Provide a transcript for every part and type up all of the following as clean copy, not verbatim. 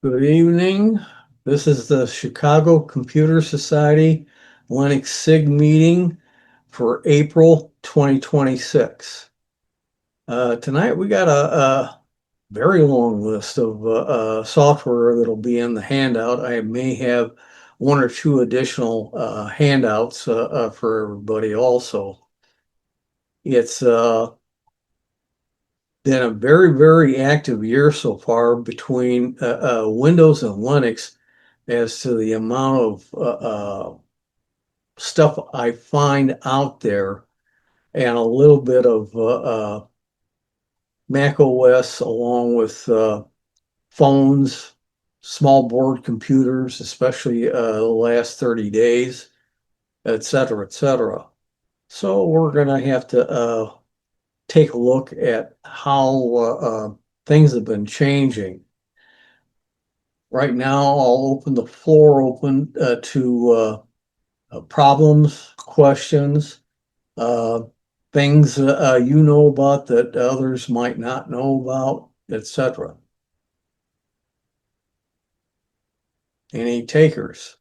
Good evening. This is the Chicago Computer Society Linux SIG meeting for April 2026. Tonight we got a very long list of software that'll be in the handout. I may have one or two additional handouts for everybody also. It's been a very, very active year so far between Windows and Linux as to the amount of stuff I find out there and a little bit of Mac OS along with phones, small board computers, especially the last 30 days, et cetera, et cetera. So we're going to have to take a look at how things have been changing. Right now, I'll open the floor open to problems, questions, uh, things you know about that others might not know about, etc. Any takers?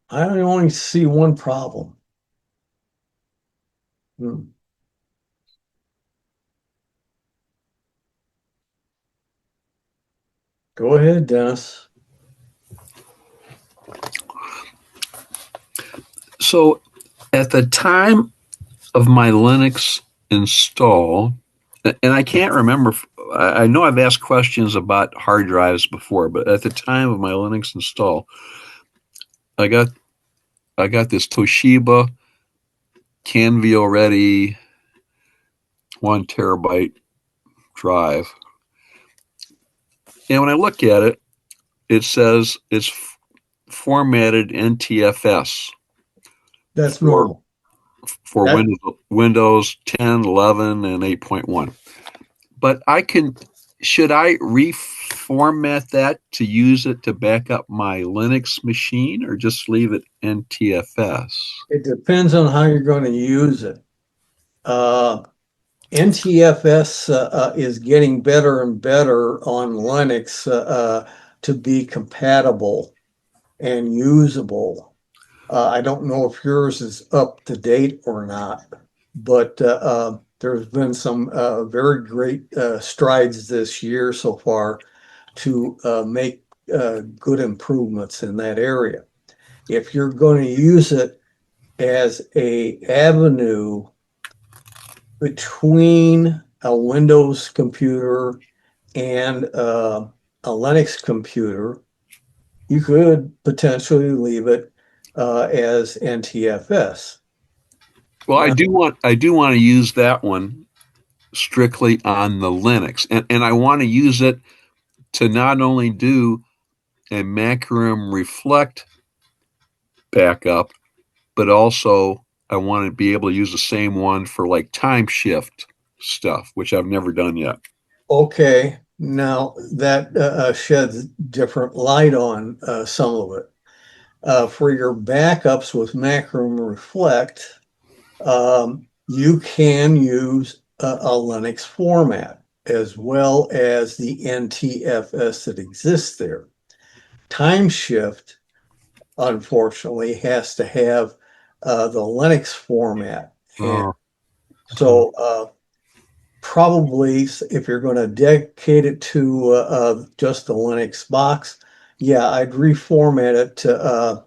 I only see one problem. Hmm. Go ahead, Dennis. So at the time of my Linux install, and I can't remember, I know I've asked questions about hard drives before, but at the time of my Linux install, I got this Toshiba Canvio ready 1 terabyte drive. And when I look at it, it says it's formatted NTFS That's for normal. for That Windows 10, 11, and 8.1. But should I reformat that to use it to back up my Linux machine or just leave it NTFS? it depends on how you're going to use it. Uh, NTFS is getting better and better on Linux to be compatible and usable. I don't know if yours is up to date or not, but there's been some very great strides this year so far to make good improvements in that area. If you're going to use it as a avenue between a Windows computer and a Linux computer, you could potentially leave it as NTFS. Well, Now, I do want to use that one strictly on the Linux, and I want to use it to not only do a Macrium Reflect backup, but also I want to be able to use the same one for like time shift stuff, which I've never done yet. okay, now that sheds different light on some of it. For your backups with Macrium Reflect, you can use a Linux format as well as the NTFS that exists there. Time shift, unfortunately, has to have the Linux format. And Oh, so, probably if you're going to dedicate it to just the Linux box, yeah, I'd reformat it to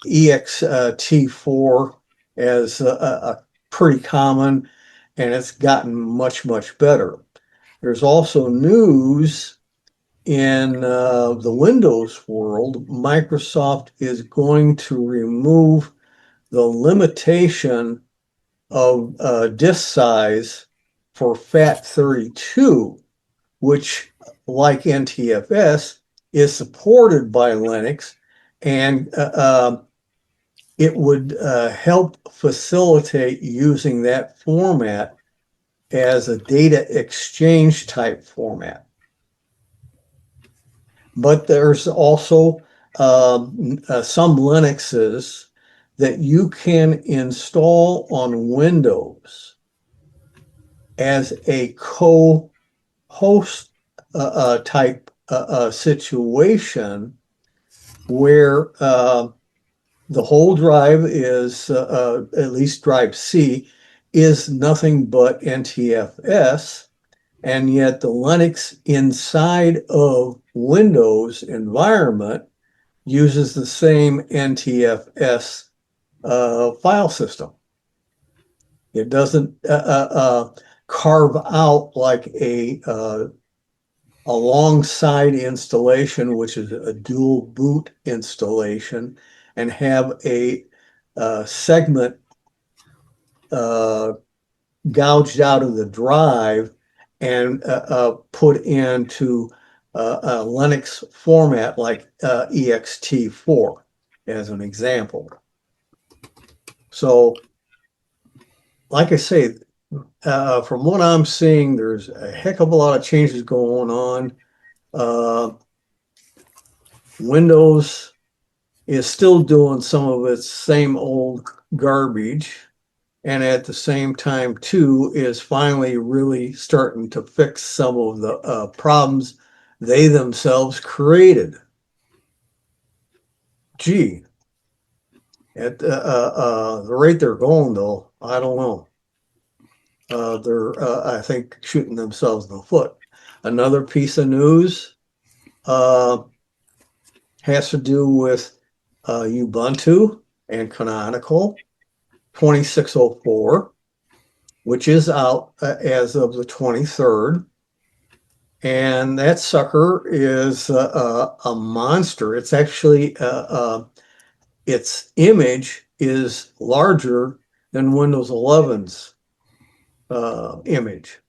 ext4 as a pretty common, and it's gotten much, much better. There's also news in the Windows world. Microsoft is going to remove the limitation of disk size for FAT32, which, like NTFS, is supported by Linux, and it would help facilitate using that format as a data exchange type format. But there's also some Linuxes that you can install on Windows as a co-host type situation where the whole drive is, at least drive C, is nothing but NTFS, and yet the Linux inside of Windows environment uses the same NTFS file system. It doesn't carve out like a alongside installation, which is a dual boot installation, and have a segment uh, gouged out of the drive and put into a Linux format like ext4 as an example. So, like I say, from what I'm seeing, there's a heck of a lot of changes going on. Uh, Windows is still doing some of its same old garbage, and at the same time, too, is finally really starting to fix some of the problems they themselves created. Gee, at the rate they're going, though, I don't know. They're, I think, shooting themselves in the foot. Another piece of news uh, has to do with Ubuntu and Canonical 2604, which is out as of the 23rd. And that sucker is a monster. It's actually, its image is larger than Windows 11's image.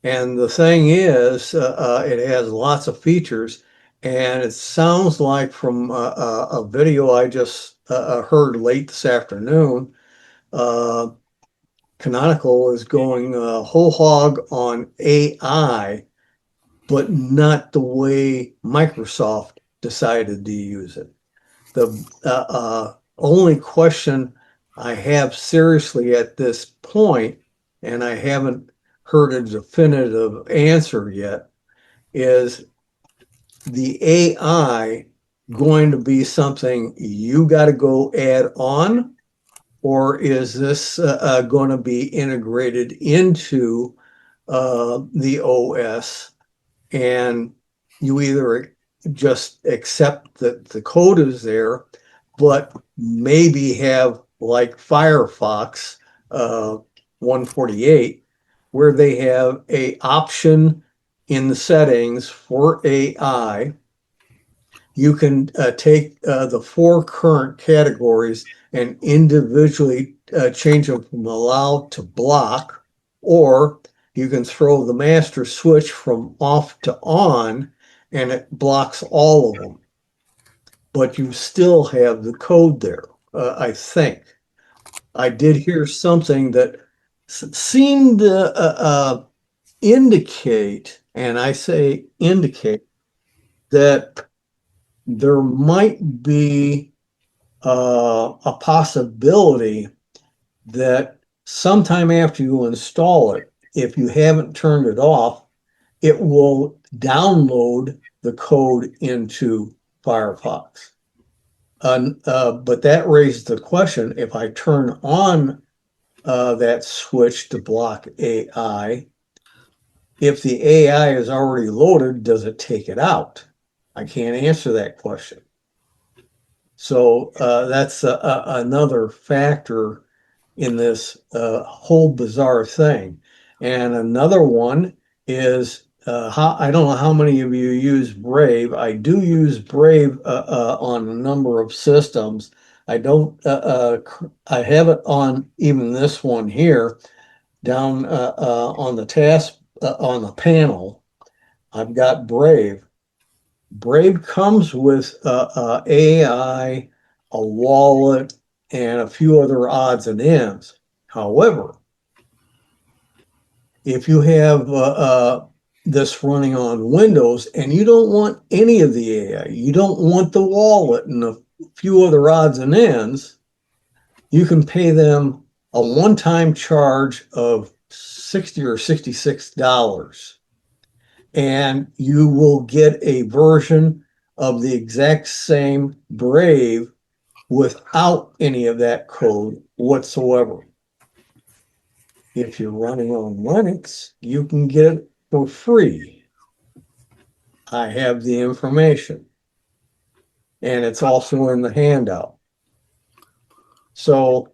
And the thing is, it has lots of features, and it sounds like from a video I just heard late this afternoon, uh, Canonical is going whole hog on AI, but not the way Microsoft decided to use it. The only question I have seriously at this point, and I haven't heard a definitive answer yet, is the AI going to be something you got to go add on, or is this going to be integrated into the OS and you either just accept that the code is there, but maybe have like Firefox 148, where they have a option in the settings for AI. You can take the four current categories and individually change them from allow to block, or you can throw the master switch from off to on and it blocks all of them. But you still have the code there, I think. I did hear something that seemed to indicate, and I say indicate, that there might be a possibility that sometime after you install it, if you haven't turned it off, it will download the code into Firefox. But that raises the question, if I turn on that switch to block AI, if the AI is already loaded, does it take it out? I can't answer that question. So that's another factor in this whole bizarre thing. And another one is I don't know how many of you use Brave. I do use Brave on a number of systems. I don't. I have it on even this one here down on the task on the panel. I've got Brave. Brave comes with AI, a wallet, and a few other odds and ends. However, if you have this running on Windows and you don't want any of the AI, you don't want the wallet and a few other odds and ends, you can pay them a one-time charge of 60 or $66, and you will get a version of the exact same Brave without any of that code whatsoever. If you're running on Linux, you can get it for free. I have the information, and it's also in the handout. So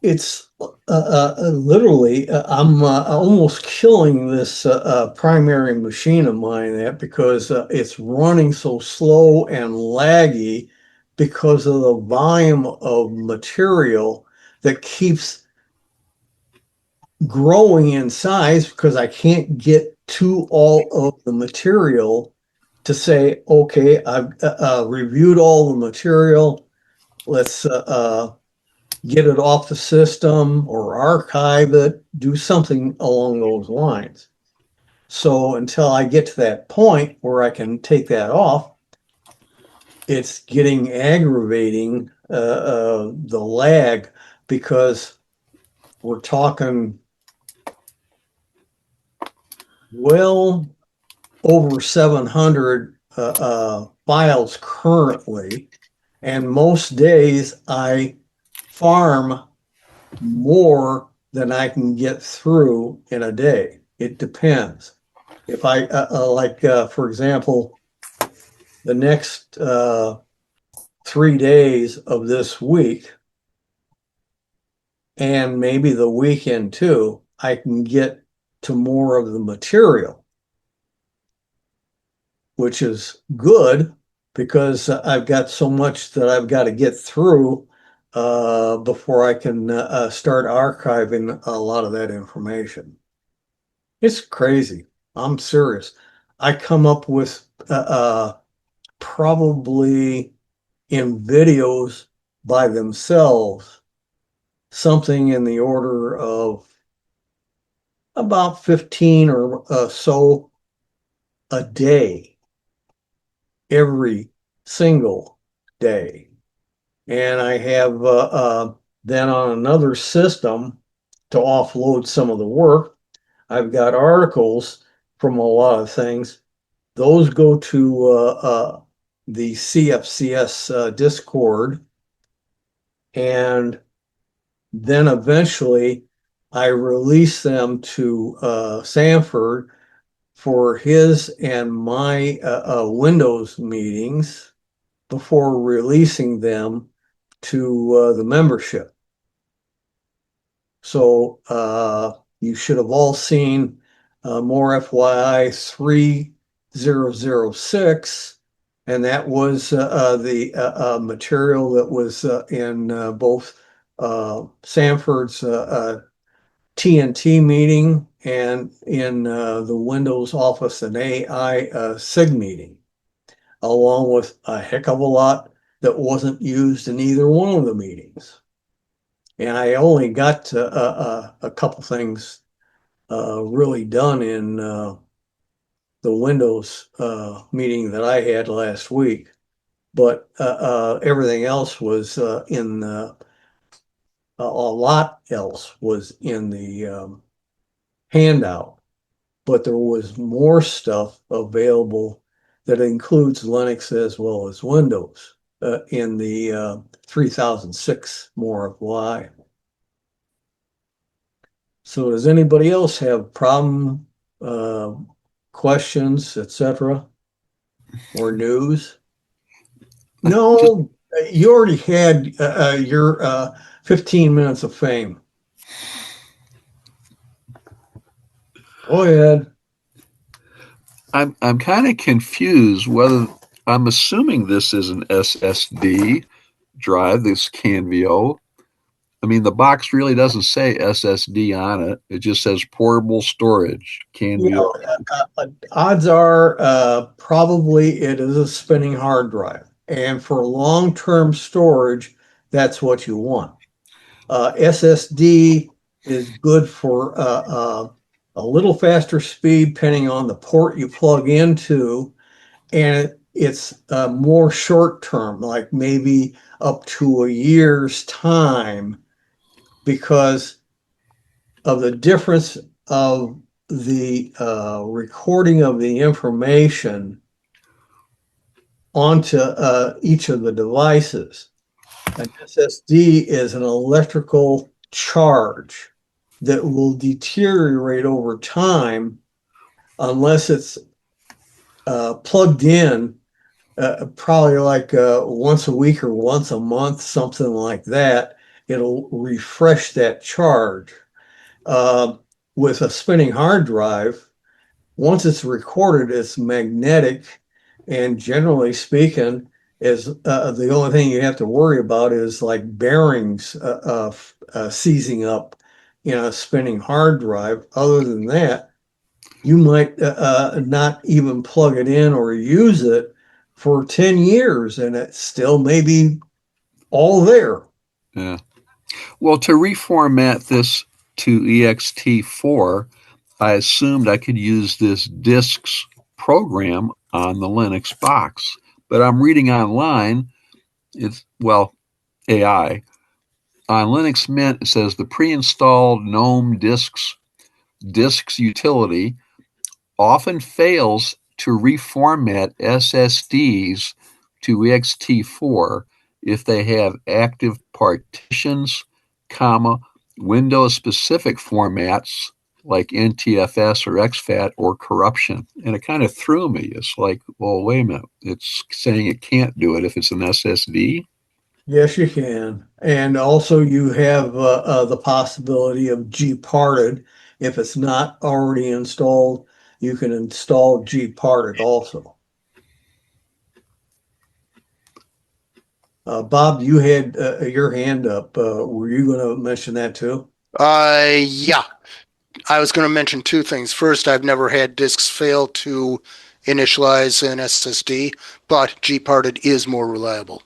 it's literally, I'm almost killing this primary machine of mine that because it's running so slow and laggy because of the volume of material that keeps growing in size because I can't get to all of the material to say, okay, I've reviewed all the material. Let's get it off the system or archive it, do something along those lines. So until I get to that point where I can take that off, it's getting aggravating the lag because we're talking well over 700 files currently, and most days I farm more than I can get through in a day. It depends. If I for example, the next 3 days of this week, and maybe the weekend too, I can get to more of the material, which is good because I've got so much that I've got to get through before I can start archiving a lot of that information. It's crazy. I'm serious. I come up with probably in videos by themselves something in the order of about 15 or so a day, every single day. And I have then on another system to offload some of the work, I've got articles from a lot of things. Those go to the CFCS Discord, and then eventually I release them to Sanford for his and my Windows meetings before releasing them to the membership. So you should have all seen more FYI 3006, and that was the material that was in both Sanford's TNT meeting and in the Windows Office and AI SIG meeting, along with a heck of a lot that wasn't used in either one of the meetings. And I only got a couple things really done in the Windows meeting that I had last week, but everything else was in a lot else was in the handout, but there was more stuff available that includes Linux as well as Windows in the 3006 more of why. So does anybody else have problem, uh, questions, etc., or news? Just, No, you already had your 15 minutes of fame. Go ahead. I'm kind of confused whether I'm assuming this is an SSD drive, this Canvio. I mean, the box really doesn't say SSD on it. It just says portable storage, Yeah, Canvio. odds are probably it is a spinning hard drive. And for long-term storage, that's what you want. SSD is good for a little faster speed depending on the port you plug into, and it's more short term, like maybe up to a year's time, because of the difference of the recording of the information onto each of the devices. An SSD is an electrical charge that will deteriorate over time unless it's plugged in, probably like once a week or once a month, something like that. It'll refresh that charge. Uh, with a spinning hard drive, once it's recorded, it's magnetic, and generally speaking, is the only thing you have to worry about is like bearings seizing up in a spinning hard drive. Other than that, you might not even plug it in or use it for 10 years, and it still may be all there. Yeah. Well, to reformat this to ext4, I assumed I could use this disks program on the Linux box. But I'm reading online, it's, well, AI. On Linux Mint, it says the pre-installed GNOME disks utility often fails to reformat SSDs to ext4 if they have active partitions, comma, Windows specific formats like NTFS or exFAT or corruption. And it kind of threw me. It's like, well, wait a minute. It's saying it can't do it if it's an SSD. Yes, you can. And also, you have the possibility of Gparted. If it's not already installed, you can install Gparted also. Bob, you had your hand up. Were you going to mention that too? Yeah, I was going to mention two things. First, I've never had disks fail to initialize an SSD, but Gparted is more reliable.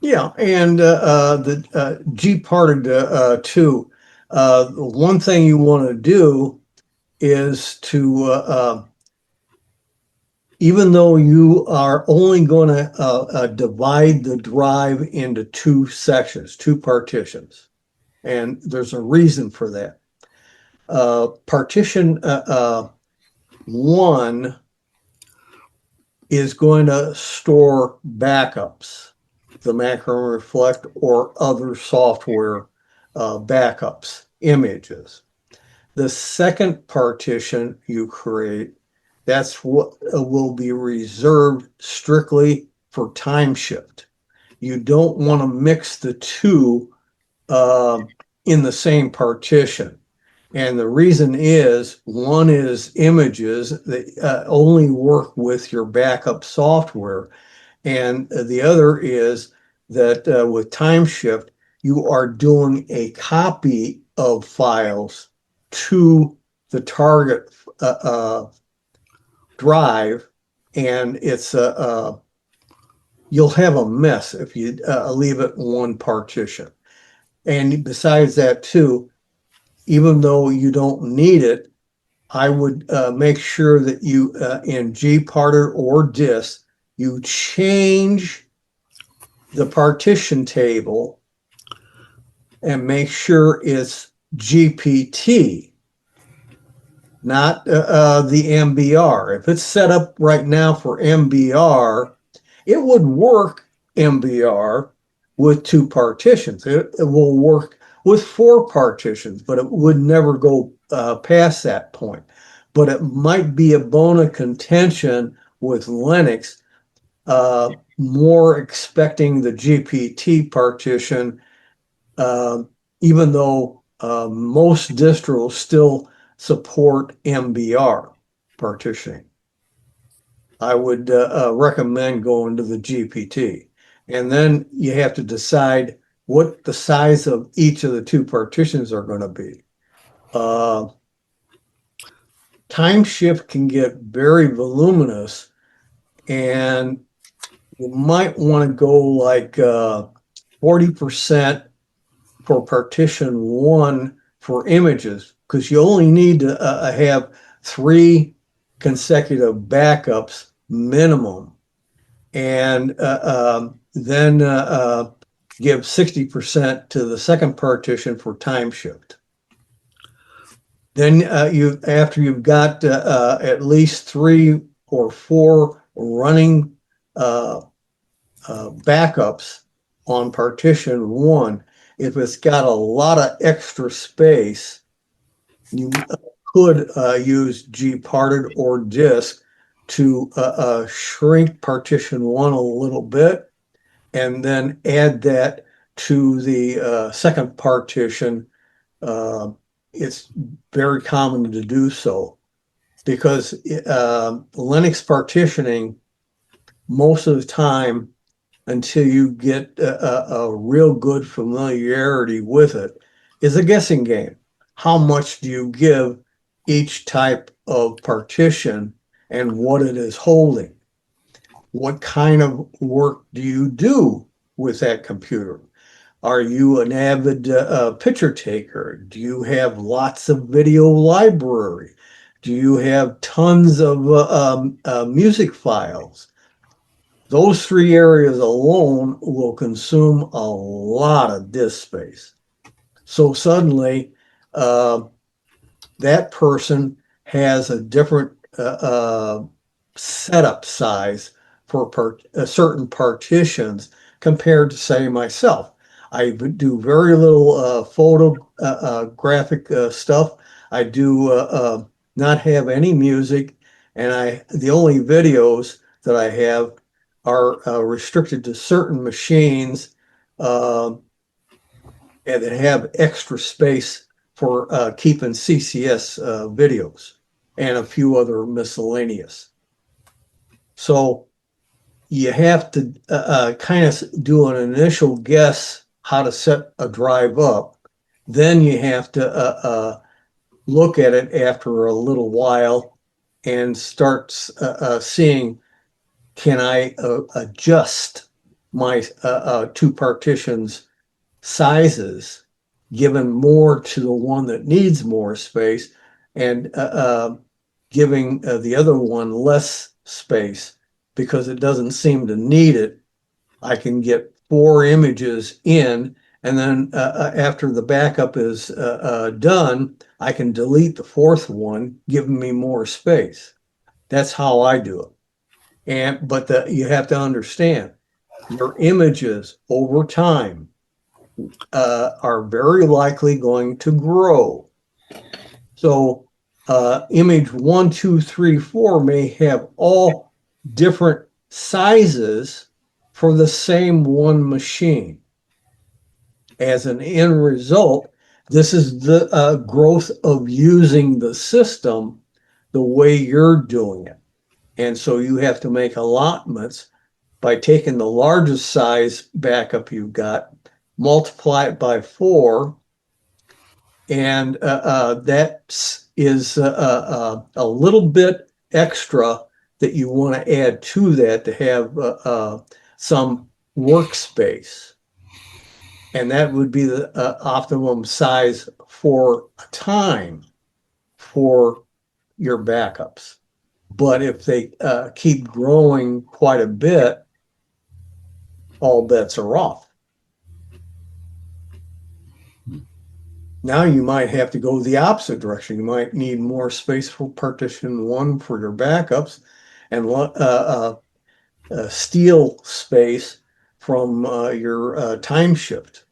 Yeah, and the Gparted too. One thing you want to do is to even though you are only going to divide the drive into two sections, two partitions, and there's a reason for that. Partition one is going to store backups, the macro reflect or other software backups, images. The second partition you create, that's what will be reserved strictly for time shift. You don't want to mix the two uh, in the same partition. And the reason is one is images that only work with your backup software. And the other is that with time shift, you are doing a copy of files to the target drive, and it's you'll have a mess if you leave it in one partition. And besides that, too, even though you don't need it, I would make sure that you in Gparted or disk, you change the partition table and make sure it's GPT, not the MBR. If it's set up right now for MBR, it would work MBR with two partitions. It will work with four partitions, but it would never go past that point. But it might be a bone of contention with Linux, more expecting the GPT partition, uh, even though most distros still support MBR partitioning. I would recommend going to the GPT. And then you have to decide what the size of each of the two partitions are going to be. Uh, time shift can get very voluminous, and you might want to go like 40% for partition one for images, because you only need to have three consecutive backups minimum. and then give 60% to the second partition for time shift. Then after you've got at least 3 or 4 running backups on partition 1, if it's got a lot of extra space, you could use Gparted or disk to shrink partition 1 a little bit and then add that to the second partition. It's very common to do so because Linux partitioning, most of the time, until you get a real good familiarity with it, is a guessing game. How much do you give each type of partition and what it is holding? What kind of work do you do with that computer? Are you an avid picture taker? Do you have lots of video library? Do you have tons of music files? Those 3 areas alone will consume a lot of disk space. So suddenly, that person has a different setup size for certain partitions compared to, say, myself. I do very little photographic stuff. I do not have any music, and the only videos that I have are restricted to certain machines and that have extra space for keeping CCS videos and a few other miscellaneous. So you have to kind of do an initial guess how to set a drive up. Then you have to look at it after a little while and start seeing, can I adjust my 2 partitions sizes, given more to the one that needs more space and giving the other one less space because it doesn't seem to need it. I can get 4 images in, and then after the backup is done, I can delete the 4th one, giving me more space. That's how I do it. But you have to understand, your images over time are very likely going to grow. So image 1, 2, 3, 4 may have all different sizes for the same one machine. As an end result, this is the growth of using the system the way you're doing it. And so you have to make allotments by taking the largest size backup you've got, multiply it by 4, and that is a little bit extra that you want to add to that to have some workspace. And that would be the optimum size for a time for your backups. But if they keep growing quite a bit, all bets are off. Now you might have to go the opposite direction. You might need more space for partition 1 for your backups and steal space from your time shift.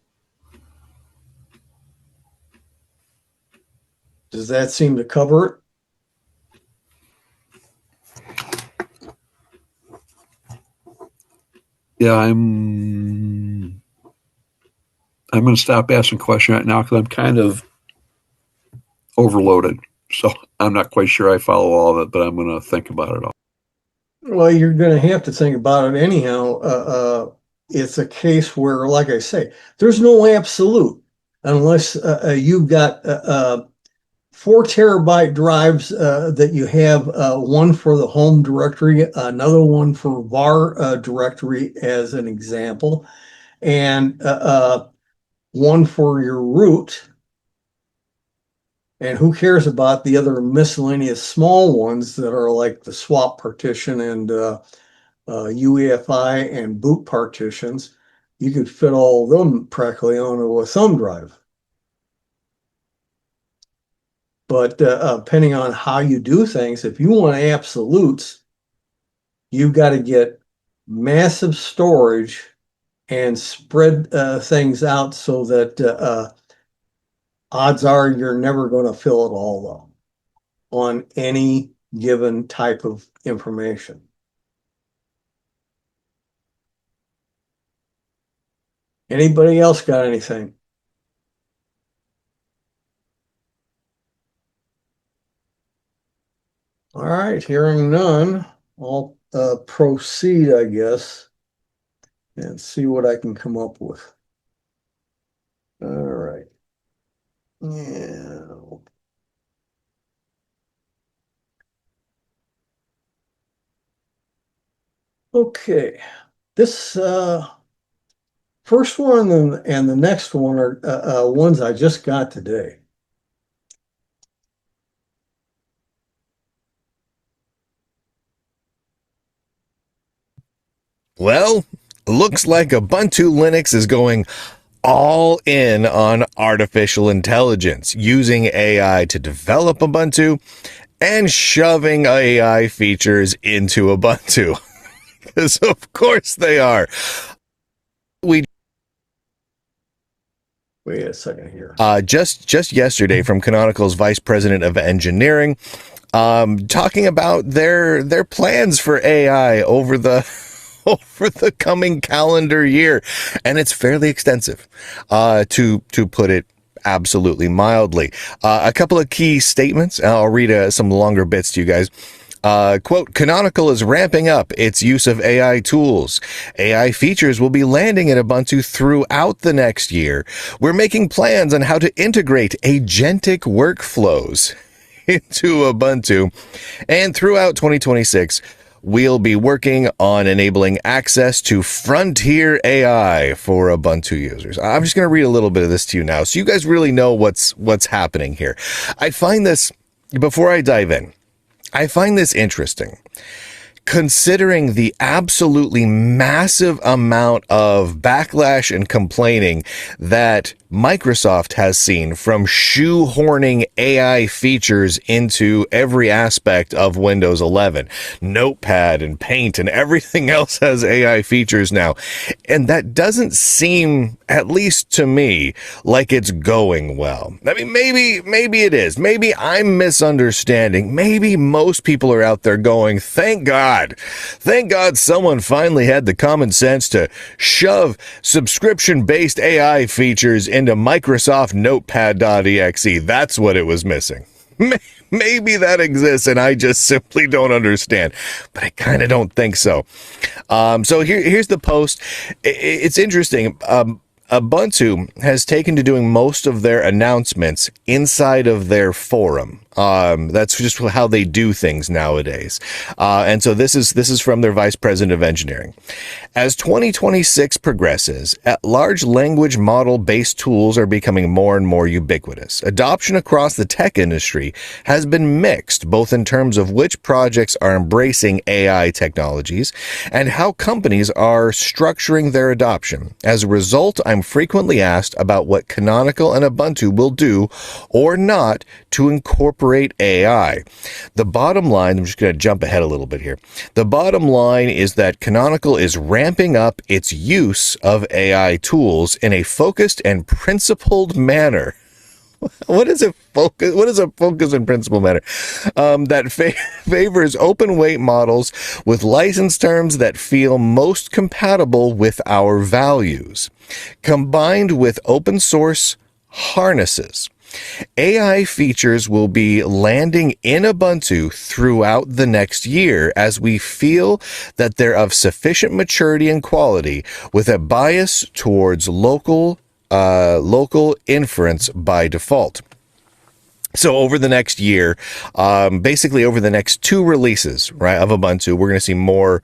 Does that seem to cover it? Yeah, I'm going to stop asking questions right now because I'm kind of overloaded. So I'm not quite sure I follow all of it, but I'm going to think about it all. Well, you're going to have to think about it anyhow. It's a case where, like I say, there's no absolute unless you've got 4 terabyte drives that you have, one for the home directory, another one for var directory as an example, and one for your root. And who cares about the other miscellaneous small ones that are like the swap partition and UEFI and boot partitions, you could fit all of them practically onto a thumb drive. But depending on how you do things, if you want absolutes, you've got to get massive storage and spread things out so that odds are you're never going to fill it all up on any given type of information. Anybody else got anything? All right, hearing none, I'll proceed, I guess, and see what I can come up with. All right. Yeah. Okay. This first one and the next one are ones I just got today. Well, looks like Ubuntu Linux is going all in on artificial intelligence, using AI to develop Ubuntu and shoving AI features into Ubuntu. Because of course they are. Wait a second here. Just yesterday from Canonical's Vice President of Engineering, talking about their plans for AI over the coming calendar year, and it's fairly extensive, to put it absolutely mildly. A couple of key statements. I'll read some longer bits to you guys. Quote, Canonical is ramping up its use of AI tools. AI features will be landing in Ubuntu throughout the next year. We're making plans on how to integrate agentic workflows into Ubuntu. And throughout 2026, we'll be working on enabling access to frontier AI for Ubuntu users. I'm just going to read a little bit of this to you now, so you guys really know what's happening here. I find this, before I dive in, I find this interesting, considering the absolutely massive amount of backlash and complaining that Microsoft has seen from shoehorning AI features into every aspect of Windows 11. Notepad and Paint and everything else has AI features now. And that doesn't seem, at least to me, like it's going well. I mean, maybe it is. Maybe I'm misunderstanding. Maybe most people are out there going, thank God someone finally had the common sense to shove subscription-based AI features into Microsoft Notepad.exe. That's what it was missing. Maybe that exists and I just simply don't understand, but I kind of don't think so. So here's the post. It's interesting. Ubuntu has taken to doing most of their announcements inside of their forum. That's just how they do things nowadays. And so this is from their Vice President of Engineering. As 2026 progresses, large language model-based tools are becoming more and more ubiquitous. Adoption across the tech industry has been mixed, both in terms of which projects are embracing AI technologies and how companies are structuring their adoption. As a result, I'm frequently asked about what Canonical and Ubuntu will do or not to incorporate AI. The bottom line, I'm just going to jump ahead a little bit here. The bottom line is that Canonical is ramping up its use of AI tools in a focused and principled manner. What is a focus and principle manner? That favors open weight models with license terms that feel most compatible with our values, combined with open source harnesses. AI features will be landing in Ubuntu throughout the next year as we feel that they're of sufficient maturity and quality with a bias towards local inference by default. So over the next year, basically over the next 2 releases, right, of Ubuntu, we're going to see more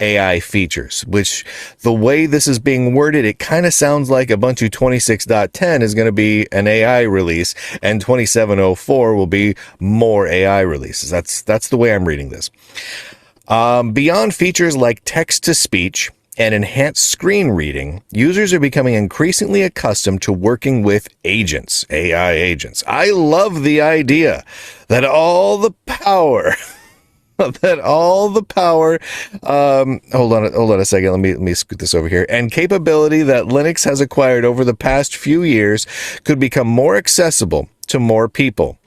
AI features, which the way this is being worded, it kind of sounds like Ubuntu 26.10 is going to be an AI release and 27.04 will be more AI releases. That's the way I'm reading this. Beyond features like text-to-speech and enhanced screen reading, users are becoming increasingly accustomed to working with agents, AI agents. I love the idea that all the power hold on a second, let me scoot this over here, and capability that Linux has acquired over the past few years could become more accessible to more people.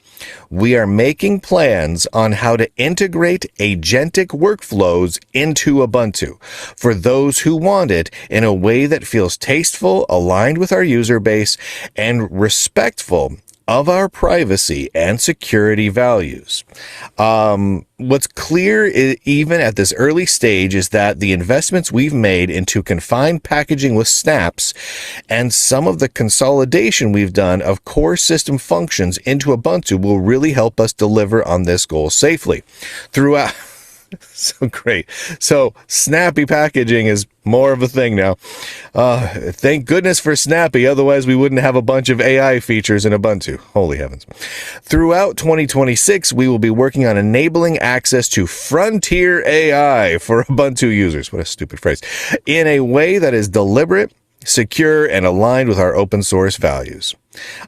We are making plans on how to integrate agentic workflows into Ubuntu for those who want it in a way that feels tasteful, aligned with our user base, and respectful of our privacy and security values. What's clear, even at this early stage, is that the investments we've made into confined packaging with snaps and some of the consolidation we've done of core system functions into Ubuntu will really help us deliver on this goal safely. Throughout. So great. So snappy packaging is more of a thing now. Thank goodness for Snappy. Otherwise, we wouldn't have a bunch of AI features in Ubuntu. Holy heavens. Throughout 2026, we will be working on enabling access to frontier AI for Ubuntu users. What a stupid phrase. In a way that is deliberate, secure, and aligned with our open source values.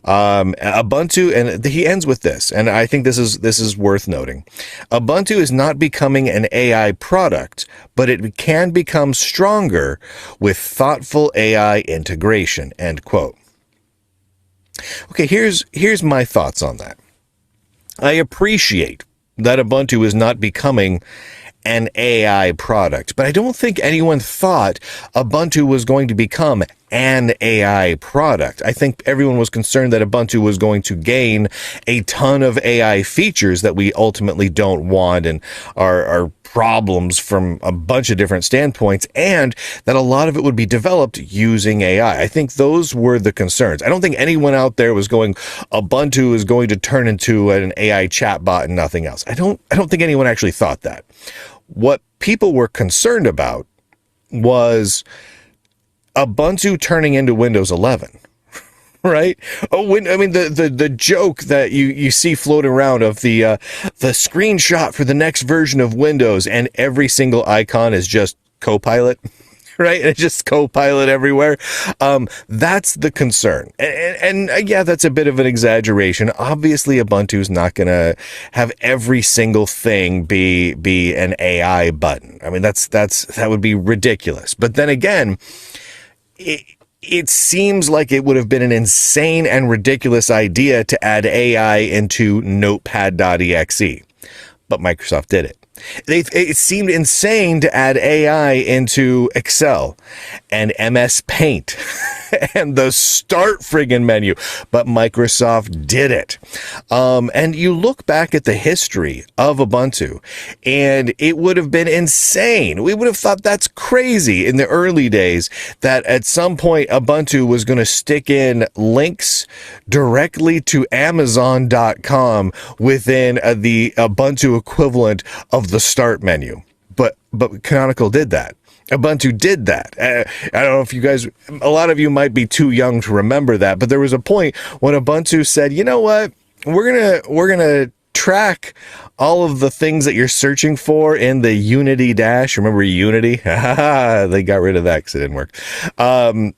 Ubuntu, and he ends with this, and I think this is worth noting. Ubuntu is not becoming an AI product, but it can become stronger with thoughtful AI integration, end quote. Okay, here's my thoughts on that. I appreciate that Ubuntu is not becoming an AI product, but I don't think anyone thought Ubuntu was going to become an AI product. I think everyone was concerned that Ubuntu was going to gain a ton of AI features that we ultimately don't want and are problems from a bunch of different standpoints, and that a lot of it would be developed using AI. I think those were the concerns. I don't think anyone out there was going, Ubuntu is going to turn into an AI chatbot and nothing else. I don't think anyone actually thought that. What people were concerned about was Ubuntu turning into Windows 11, right? The joke that you see floating around of the screenshot for the next version of Windows, and every single icon is just Copilot, right? And it's just Copilot everywhere. That's the concern. And yeah, that's a bit of an exaggeration. Obviously, Ubuntu's not going to have every single thing be an AI button. I mean, that would be ridiculous. But then again, it seems like it would have been an insane and ridiculous idea to add AI into Notepad.exe, but Microsoft did it. It seemed insane to add AI into Excel and MS Paint and the start friggin' menu, but Microsoft did it. And you look back at the history of Ubuntu, and it would have been insane. We would have thought that's crazy in the early days that at some point Ubuntu was going to stick in links directly to Amazon.com within the Ubuntu equivalent of the start menu. But Canonical did that. Ubuntu did that. I don't know if you guys, a lot of you might be too young to remember that, but there was a point when Ubuntu said, you know what, we're gonna track all of the things that you're searching for in the Unity dash. Remember Unity? They got rid of that because it didn't work. And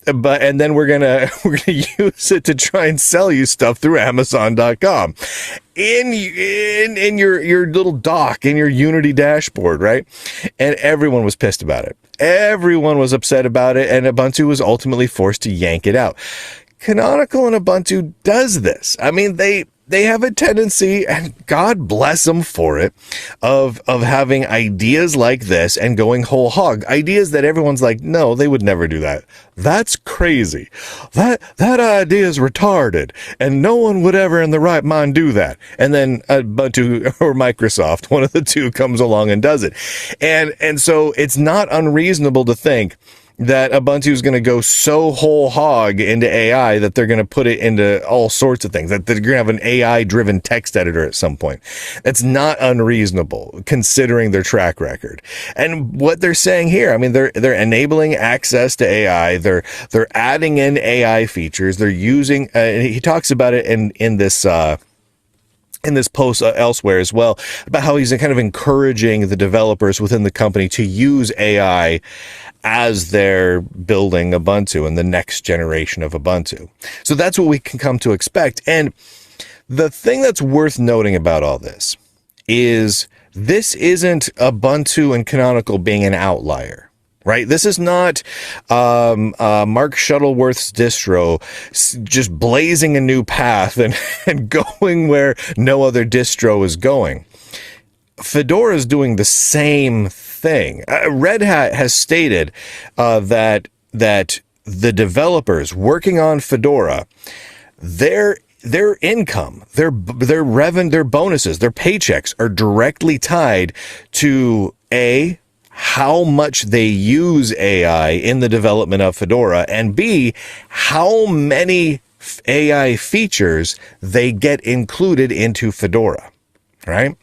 then we're gonna use it to try and sell you stuff through Amazon.com. In your little dock in your Unity dashboard, right? And everyone was pissed about it. Everyone was upset about it, and Ubuntu was ultimately forced to yank it out. Canonical and Ubuntu does this. I mean, they have a tendency, and God bless them for it, of having ideas like this and going whole hog. Ideas that everyone's like, no, they would never do that. That's crazy. That idea is retarded, and no one would ever in the right mind do that. And then Ubuntu or Microsoft, one of the two, comes along and does it. And so it's not unreasonable to think that Ubuntu is going to go so whole hog into AI that they're going to put it into all sorts of things, that they're going to have an AI-driven text editor at some point. That's not unreasonable, considering their track record. And what they're saying here, I mean, they're enabling access to AI. They're adding in AI features. They're using, and he talks about it in this in this post elsewhere as well, about how he's kind of encouraging the developers within the company to use AI as they're building Ubuntu and the next generation of Ubuntu. So that's what we can come to expect. And the thing that's worth noting about all this isn't Ubuntu and Canonical being an outlier, right? This is not Mark Shuttleworth's distro just blazing a new path and going where no other distro is going. Fedora is doing the same thing. Red Hat has stated that the developers working on Fedora, their income, their revenue, their bonuses, their paychecks are directly tied to how much they use AI in the development of Fedora, and B, how many AI features they get included into Fedora, right?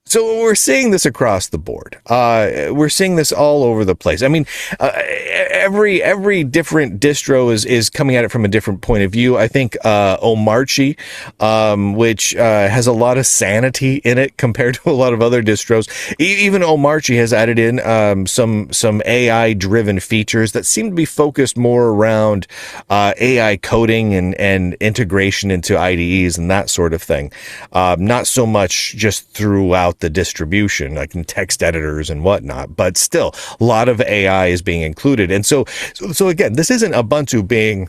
So we're seeing this across the board. We're seeing this all over the place. I mean, every different distro is coming at it from a different point of view. I think Omarchi, which has a lot of sanity in it compared to a lot of other distros. Even Omarchi has added in some AI-driven features that seem to be focused more around AI coding and integration into IDEs and that sort of thing. Not so much just throughout the distribution, like in text editors and whatnot, but still a lot of AI is being included. And so again, this isn't Ubuntu being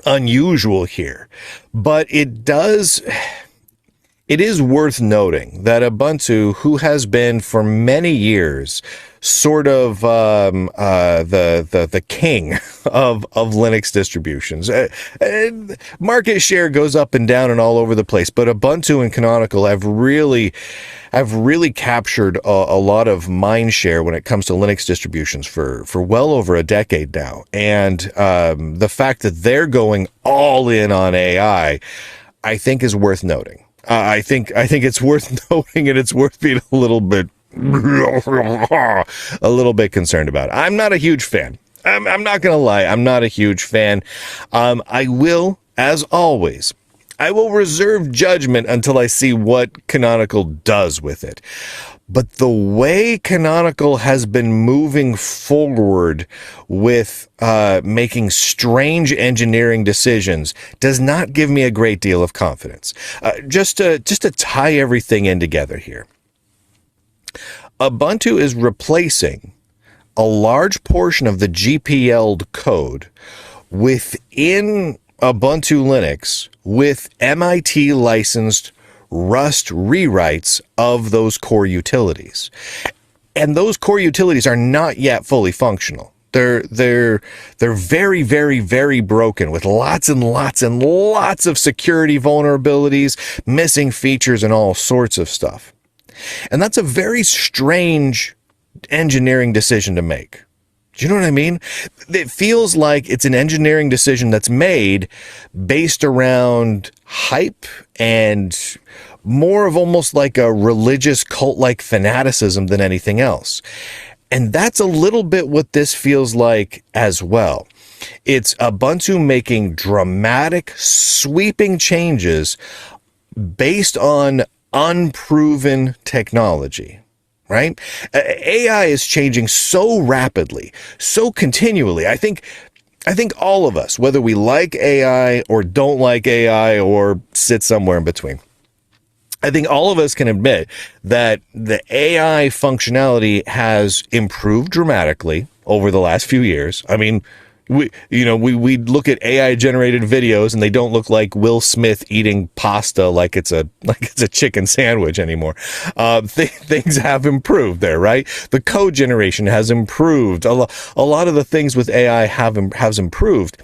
unusual here, but it is worth noting that Ubuntu, who has been for many years sort of the king of Linux distributions, market share goes up and down and all over the place, but Ubuntu and Canonical have really captured a lot of mind share when it comes to Linux distributions for well over a decade now. And the fact that they're going all in on AI, I think is worth noting. I think it's worth noting, and it's worth being a little bit concerned about it. I'm not a huge fan. I'm not going to lie. I'm not a huge fan. I will, as always, I will reserve judgment until I see what Canonical does with it. But the way Canonical has been moving forward with making strange engineering decisions does not give me a great deal of confidence. Just to tie everything in together here, Ubuntu is replacing a large portion of the GPL'd code within Ubuntu Linux with MIT licensed Rust rewrites of those core utilities. And those core utilities are not yet fully functional. They're very, very, very broken with lots and lots and lots of security vulnerabilities, missing features, and all sorts of stuff. And that's a very strange engineering decision to make. Do you know what I mean? It feels like it's an engineering decision that's made based around hype and more of almost like a religious cult-like fanaticism than anything else. And that's a little bit what this feels like as well. It's Ubuntu making dramatic, sweeping changes based on unproven technology. Right? AI is changing so rapidly, so continually. I think all of us, whether we like AI or don't like AI or sit somewhere in between, I think all of us can admit that the AI functionality has improved dramatically over the last few years. I mean, we look at AI generated videos and they don't look like Will Smith eating pasta like it's a chicken sandwich anymore. Things have improved there, right? The code generation has improved. A lot of the things with AI has improved.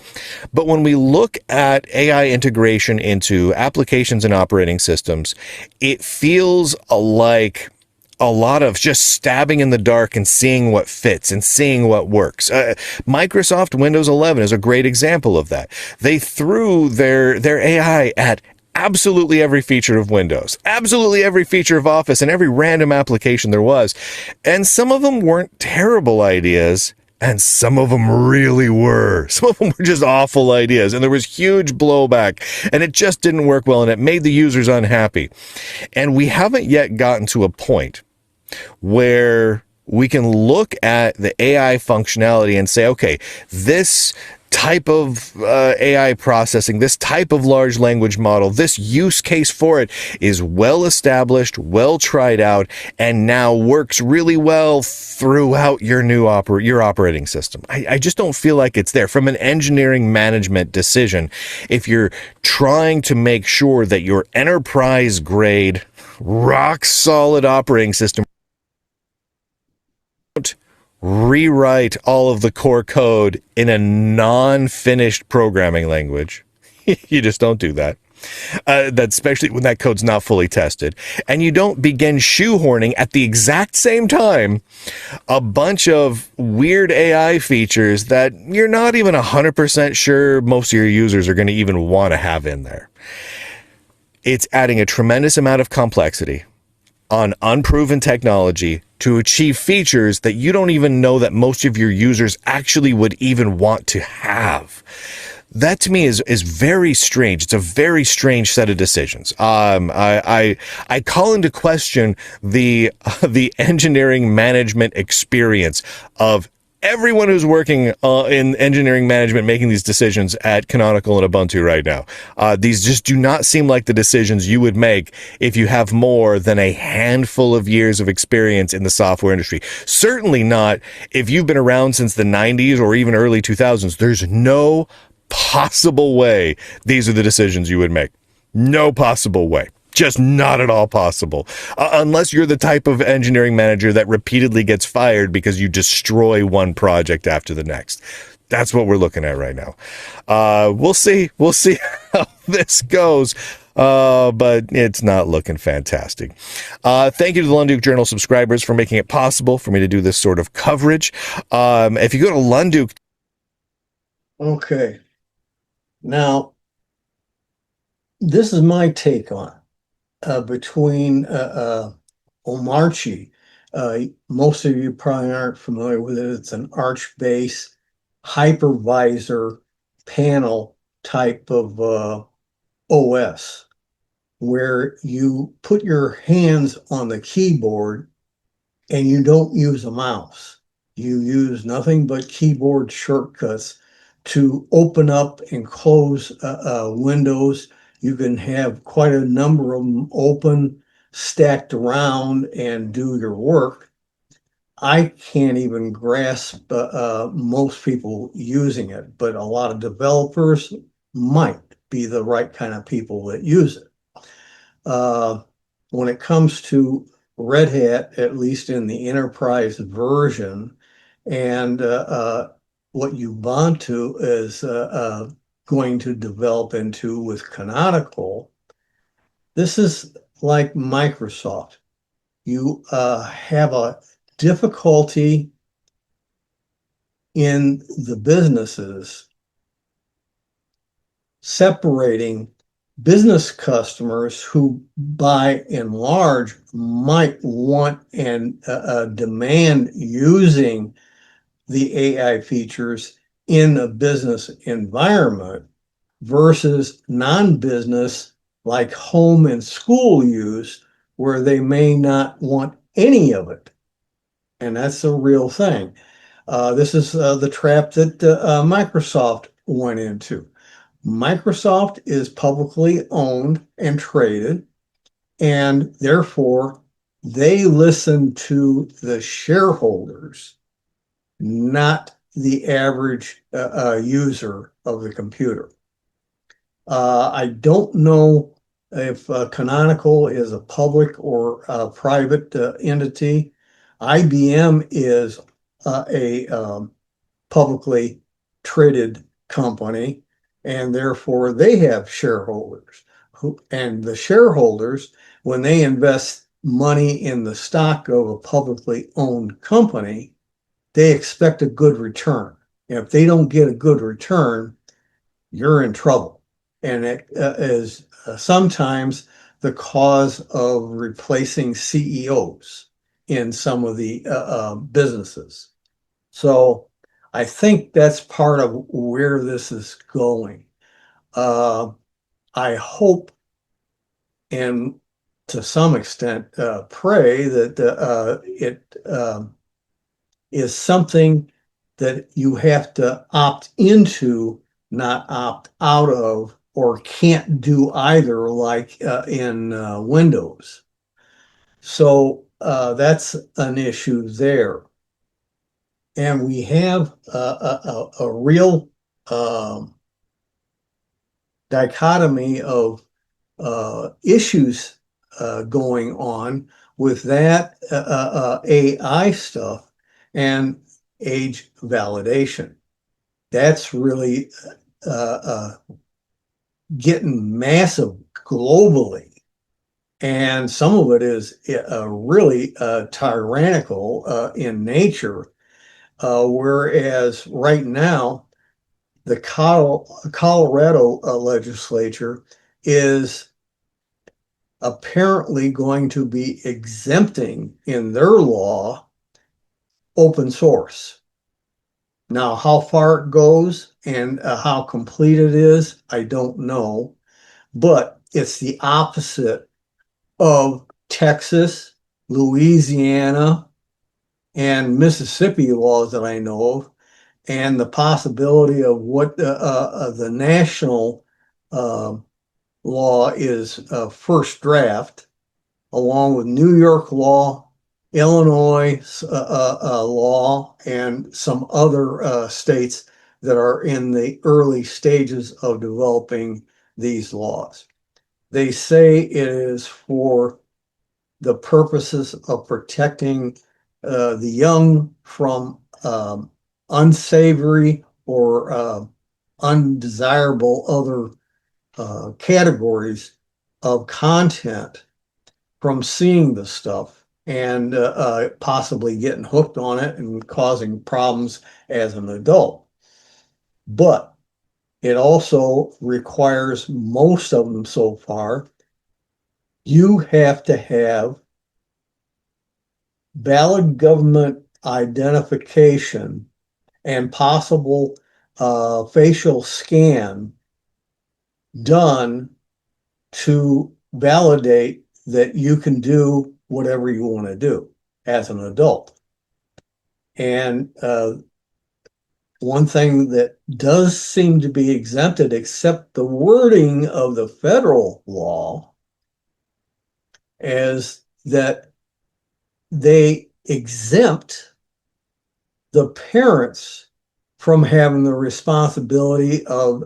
But when we look at AI integration into applications and operating systems, it feels like a lot of just stabbing in the dark and seeing what fits and seeing what works. Microsoft Windows 11 is a great example of that. They threw their AI at absolutely every feature of Windows, absolutely every feature of Office, and every random application there was. And some of them weren't terrible ideas, And some of them really were. Some of them were just awful ideas, and there was huge blowback, and it just didn't work well, and it made the users unhappy. And we haven't yet gotten to a point where we can look at the AI functionality and say, okay, this type of AI processing, this type of large language model, this use case for it is well established, well tried out, and now works really well throughout your your operating system. I just don't feel like it's there. From an engineering management decision, if you're trying to make sure that your enterprise grade, rock solid operating system rewrite all of the core code in a non-finished programming language. You just don't do that. That especially when that code's not fully tested. And you don't begin shoehorning at the exact same time a bunch of weird AI features that you're not even 100% sure most of your users are going to even want to have in there. It's adding a tremendous amount of complexity on unproven technology to achieve features that you don't even know that most of your users actually would even want to have. That to me is very strange. It's a very strange set of decisions. I call into question the engineering management experience of everyone who's working in engineering management making these decisions at Canonical and Ubuntu right now. These just do not seem like the decisions you would make if you have more than a handful of years of experience in the software industry. Certainly not if you've been around since the 90s or even early 2000s. There's no possible way these are the decisions you would make. No possible way. Just not at all possible. Unless you're the type of engineering manager that repeatedly gets fired because you destroy one project after the next. That's what we're looking at right now. We'll see. We'll see how this goes. But it's not looking fantastic. Thank you to the Lunduke Journal subscribers for making it possible for me to do this sort of coverage. If you go to Lunduke. Okay. Now, this is my take on it. Between Omarchi. Most of you probably aren't familiar with it. It's an Arch-based hypervisor panel type of OS where you put your hands on the keyboard and you don't use a mouse. You use nothing but keyboard shortcuts to open up and close windows. You can have quite a number of them open, stacked around, and do your work. I can't even grasp most people using it, but a lot of developers might be the right kind of people that use it. When it comes to Red Hat, at least in the enterprise version, and what Ubuntu is going to develop into with Canonical, this is like Microsoft. You have a difficulty in the businesses separating business customers who, by and large, might want and demand using the AI features in a business environment versus non-business like home and school use, where they may not want any of it. And that's a real thing. This is the trap that Microsoft went into. Microsoft is publicly owned and traded, and therefore they listen to the shareholders, not the average user of the computer. I don't know if Canonical is a public or a private entity. IBM is a publicly traded company, and therefore they have shareholders. And the shareholders, when they invest money in the stock of a publicly owned company, they expect a good return. And if they don't get a good return, you're in trouble. And it is sometimes the cause of replacing CEOs in some of the businesses. So I think that's part of where this is going. I hope and to some extent pray that it is something that you have to opt into, not opt out of, or can't do either, like in Windows. So that's an issue there. And we have a real dichotomy of issues going on with that AI stuff and age validation. That's really getting massive globally. And some of it is really tyrannical in nature, whereas right now, the Colorado legislature is apparently going to be exempting in their law open source. Now, how far it goes and how complete it is, I don't know, but it's the opposite of Texas, Louisiana, and Mississippi laws that I know of, and the possibility of what the national uh, law is first draft, along with New York law, Illinois law, and some other states that are in the early stages of developing these laws. They say it is for the purposes of protecting the young from unsavory or undesirable other categories of content from seeing the stuff and possibly getting hooked on it and causing problems as an adult. But it also requires, most of them so far, you have to have valid government identification and possible facial scan done to validate that you can do whatever you want to do as an adult. And one thing that does seem to be exempted, except the wording of the federal law, is that they exempt the parents from having the responsibility of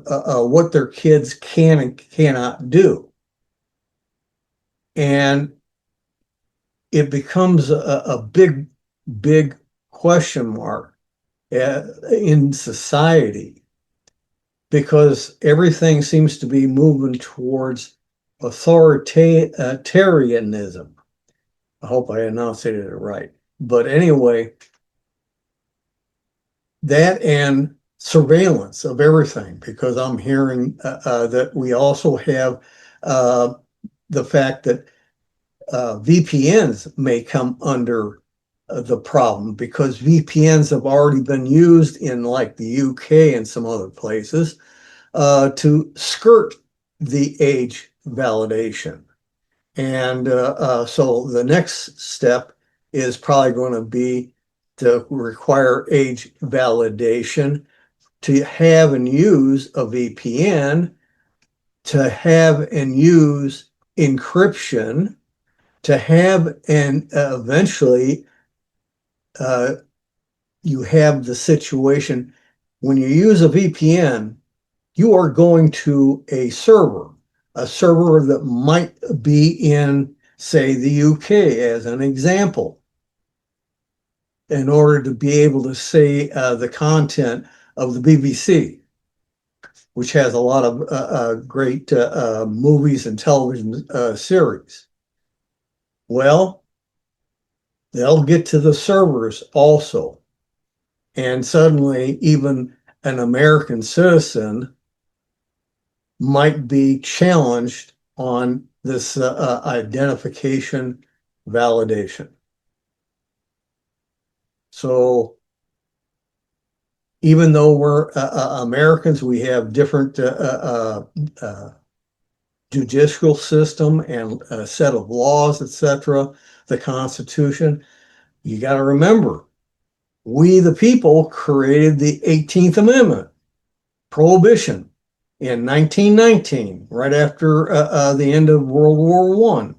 what their kids can and cannot do. And it becomes a big, big question mark in society because everything seems to be moving towards authoritarianism. I hope I enunciated it right. But anyway, that and surveillance of everything, because I'm hearing that we also have the fact that VPNs may come under the problem because VPNs have already been used in like the UK and some other places to skirt the age validation. And so the next step is probably going to be to require age validation to have and use a VPN, to have and use encryption, to have and eventually you have the situation when you use a VPN, you are going to a server that might be in, say, the UK as an example, in order to be able to see the content of the BBC, which has a lot of great movies and television series. Well, they'll get to the servers also. And suddenly, even an American citizen might be challenged on this identification validation. So even though we're Americans, we have different judicial system and a set of laws, etc., the Constitution. You got to remember, we the people created the 18th Amendment, prohibition, in 1919, right after the end of World War One.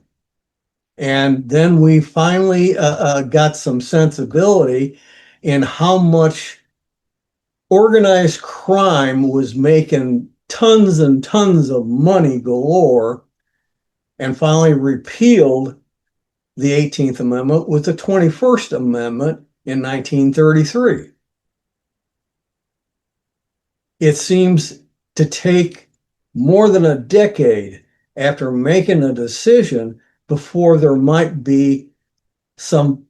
And then we finally got some sensibility in how much organized crime was making tons and tons of money galore, and finally repealed the 18th Amendment with the 21st Amendment in 1933. It seems to take more than a decade after making a decision before there might be some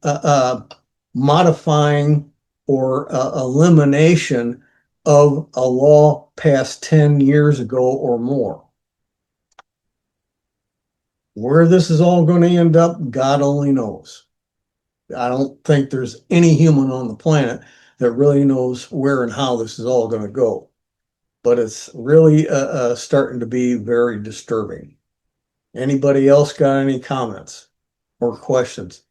modifying or elimination of a law passed 10 years ago or more. Where this is all going to end up, God only knows. I don't think there's any human on the planet that really knows where and how this is all going to go. But it's really starting to be very disturbing. Anybody else got any comments or questions?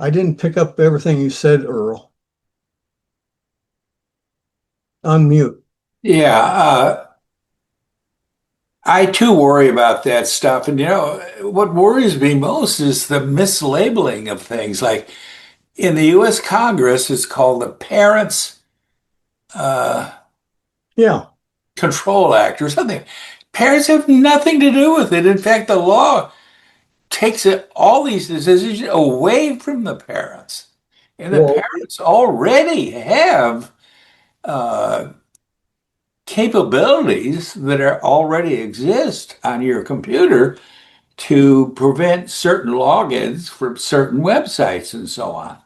I didn't pick up everything you said, Earl. Unmute. Yeah, I too worry about that stuff. And you know, what worries me most is the mislabeling of things. Like in the US Congress, it's called the Parents uh, Yeah. Control Act or something. Parents have nothing to do with it. In fact, the law takes all these decisions away from the parents. And the Well, parents already have uh, capabilities that are already exist on your computer to prevent certain logins from certain websites and so on.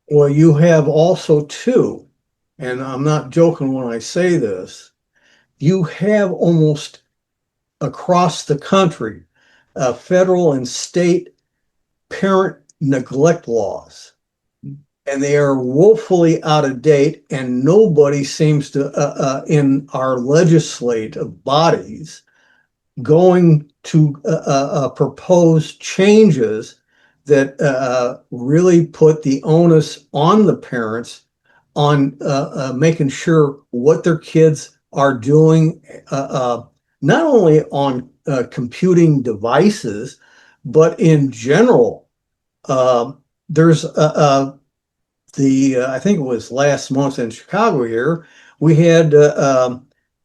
well, you have also too, and I'm not joking when I say this, you have almost across the country federal and state parent neglect laws, and they are woefully out of date, and nobody seems to, in our legislative bodies, going to propose changes that really put the onus on the parents on making sure what their kids are doing, not only on computing devices, but in general. There's I think it was last month in Chicago here, we had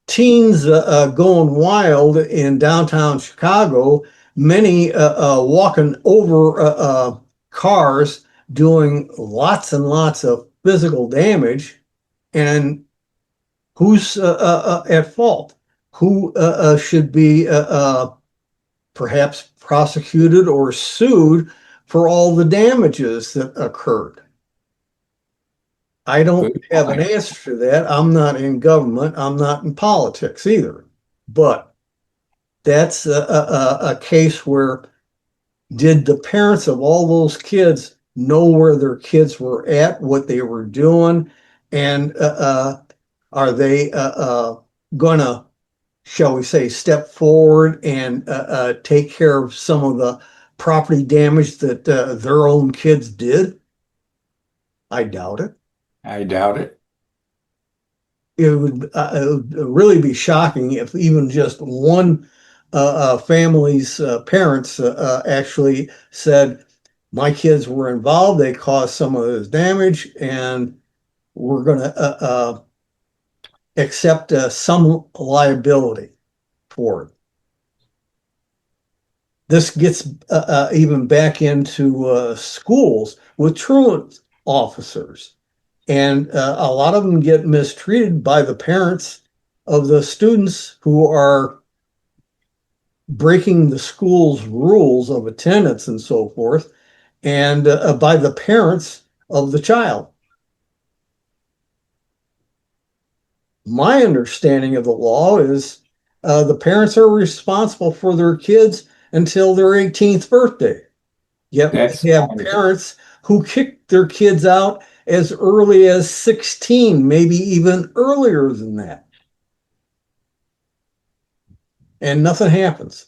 teens going wild in downtown Chicago, many walking over cars, doing lots and lots of physical damage. And who's at fault? Who should be perhaps prosecuted or sued for all the damages that occurred? I don't Good have an point. answer to that. I'm not in government. I'm not in politics either. But that's a case where, did the parents of all those kids know where their kids were at, what they were doing, and are they going to, shall we say, step forward and take care of some of the property damage that their own kids did? I doubt it. I doubt it. It would really be shocking if even just one family's parents actually said, my kids were involved, they caused some of this damage, and we're going to accept some liability for it. This gets even back into schools with truant officers. And a lot of them get mistreated by the parents of the students who are breaking the school's rules of attendance and so forth, and by the parents of the child. My understanding of the law is the parents are responsible for their kids until their 18th birthday. Yet That's we have parents who kick their kids out as early as 16, maybe even earlier than that. And nothing happens.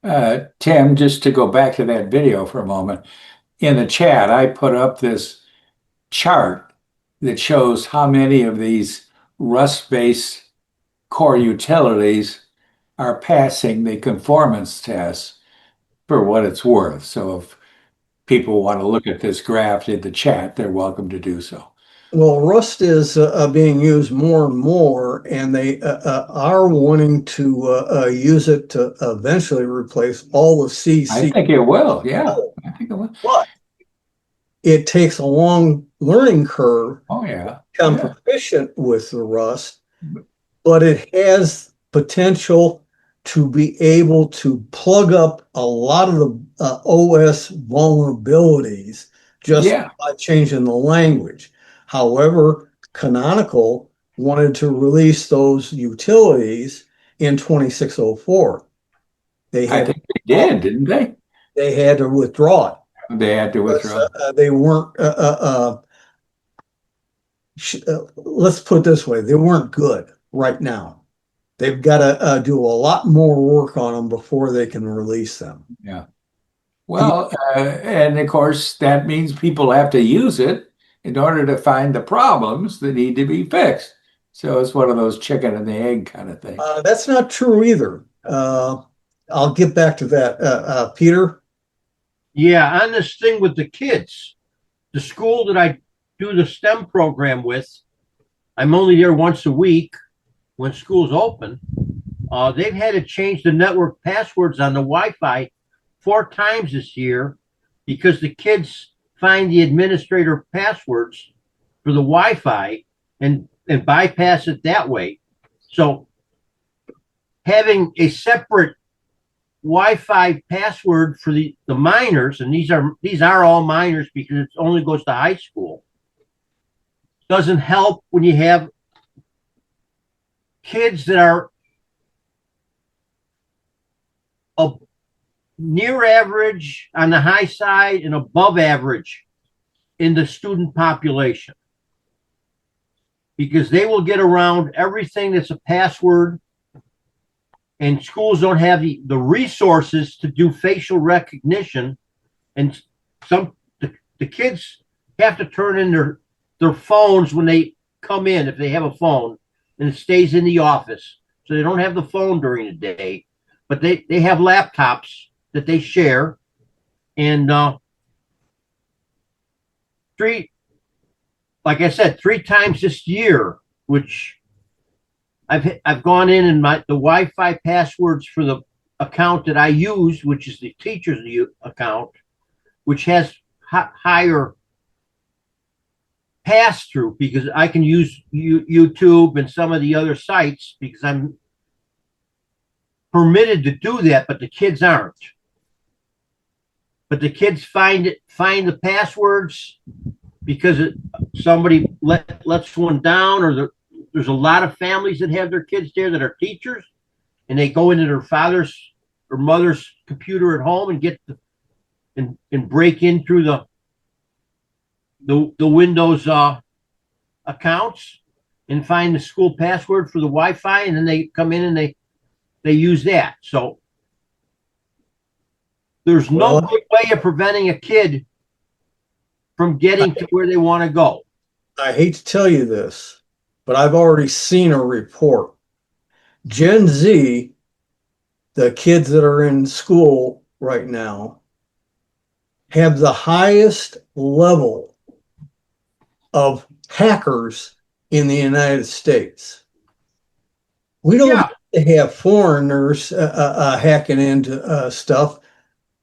Tim, just to go back to that video for a moment, in the chat, I put up this chart that shows how many of these Rust-based core utilities are passing the conformance test for what it's worth. So if people want to look at this graph in the chat, they're welcome to do so. Well, Rust is being used more and more, and they are wanting to use it to eventually replace all the C. I think it will. Yeah, I think it will. But it takes a long learning curve Oh, yeah. to become proficient with the Rust, but it has potential to be able to plug up a lot of the OS vulnerabilities just by changing the language. However, Canonical wanted to release those utilities in 2604. I think they did, didn't they? They had to withdraw it. They had to withdraw. They weren't, let's put it this way, they weren't good right now. They've got to do a lot more work on them before they can release them. Yeah. Well, and of course, that means people have to use it in order to find the problems that need to be fixed. So it's one of those chicken and the egg kind of things. That's not true either. I'll get back to that. Peter? Yeah, on this thing with the kids, the school that I do the STEM program with, I'm only there once a week when school's open. They've had to change the network passwords on the Wi-Fi 4 times this year because the kids find the administrator passwords for the Wi-Fi and bypass it that way. So having a separate Wi-Fi password for the minors, and these are all minors because it only goes to high school, doesn't help when you have kids that are near average on the high side and above average in the student population, because they will get around everything that's a password, and schools don't have the resources to do facial recognition, and the kids have to turn in their phones when they come in if they have a phone, and it stays in the office, so they don't have the phone during the day, but they have laptops that they share. And like I said, 3 times this year, which I've gone in and the Wi-Fi passwords for the account that I use, which is the teacher's account, which has higher pass through because I can use YouTube and some of the other sites because I'm permitted to do that, but the kids aren't. But the kids find the passwords because somebody lets one down, or there's a lot of families that have their kids there that are teachers, and they go into their father's or mother's computer at home and get and break in through the Windows accounts and find the school password for the Wi-Fi, and then they come in and they use that. So there's no good way of preventing a kid from getting to where they want to go. I hate to tell you this, but I've already seen a report. Gen Z, the kids that are in school right now, have the highest level of hackers in the United States. We don't have foreigners hacking into stuff.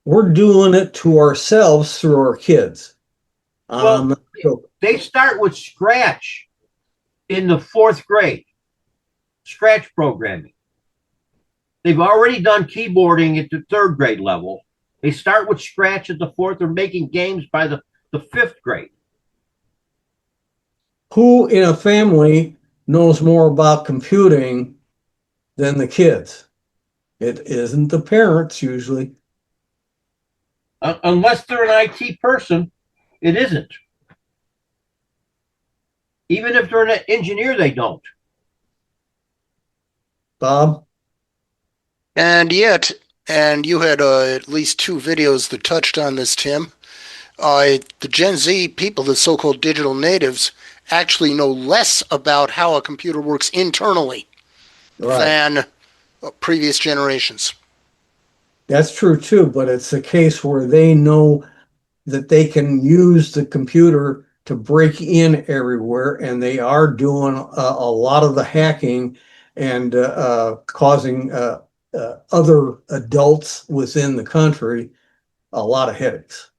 We're doing it to ourselves through our kids. Well, they start with Scratch in the 4th grade, Scratch programming. They've already done keyboarding at the 3rd grade level. They start with Scratch at the 4th. They're making games by the 5th grade. Who in a family knows more about computing than the kids? It isn't the parents usually. Unless they're an IT person, it isn't. Even if they're an engineer, they don't. Bob? And yet, and you had at least two videos that touched on this, Tim. The Gen Z people, the so-called digital natives, actually know less about how a computer works internally Right. than previous generations. That's true too, but it's a case where they know that they can use the computer to break in everywhere, and they are doing a lot of the hacking and causing other adults within the country a lot of headaches.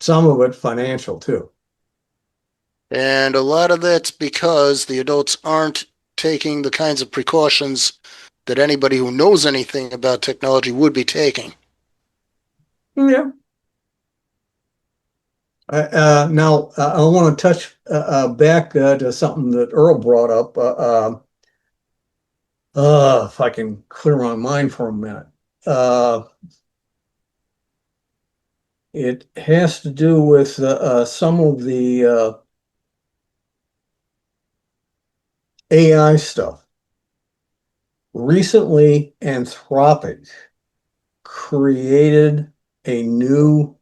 Some of it financial too. And a lot of that's because the adults aren't taking the kinds of precautions that anybody who knows anything about technology would be taking. Yeah. Now, I want to touch back to something that Earl brought up. If I can clear my mind for a minute. Uh, it has to do with some of the AI stuff. Recently, Anthropic created a new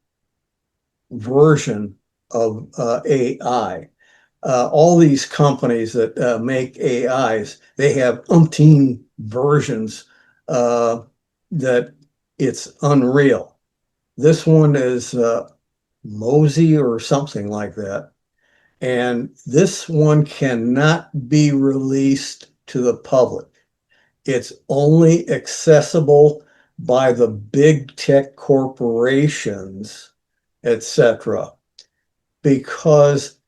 version of AI. All these companies that make AIs, they have umpteen versions that it's unreal. This one is Mosey or something like that. And this one cannot be released to the public. It's only accessible by the big tech corporations, etc., because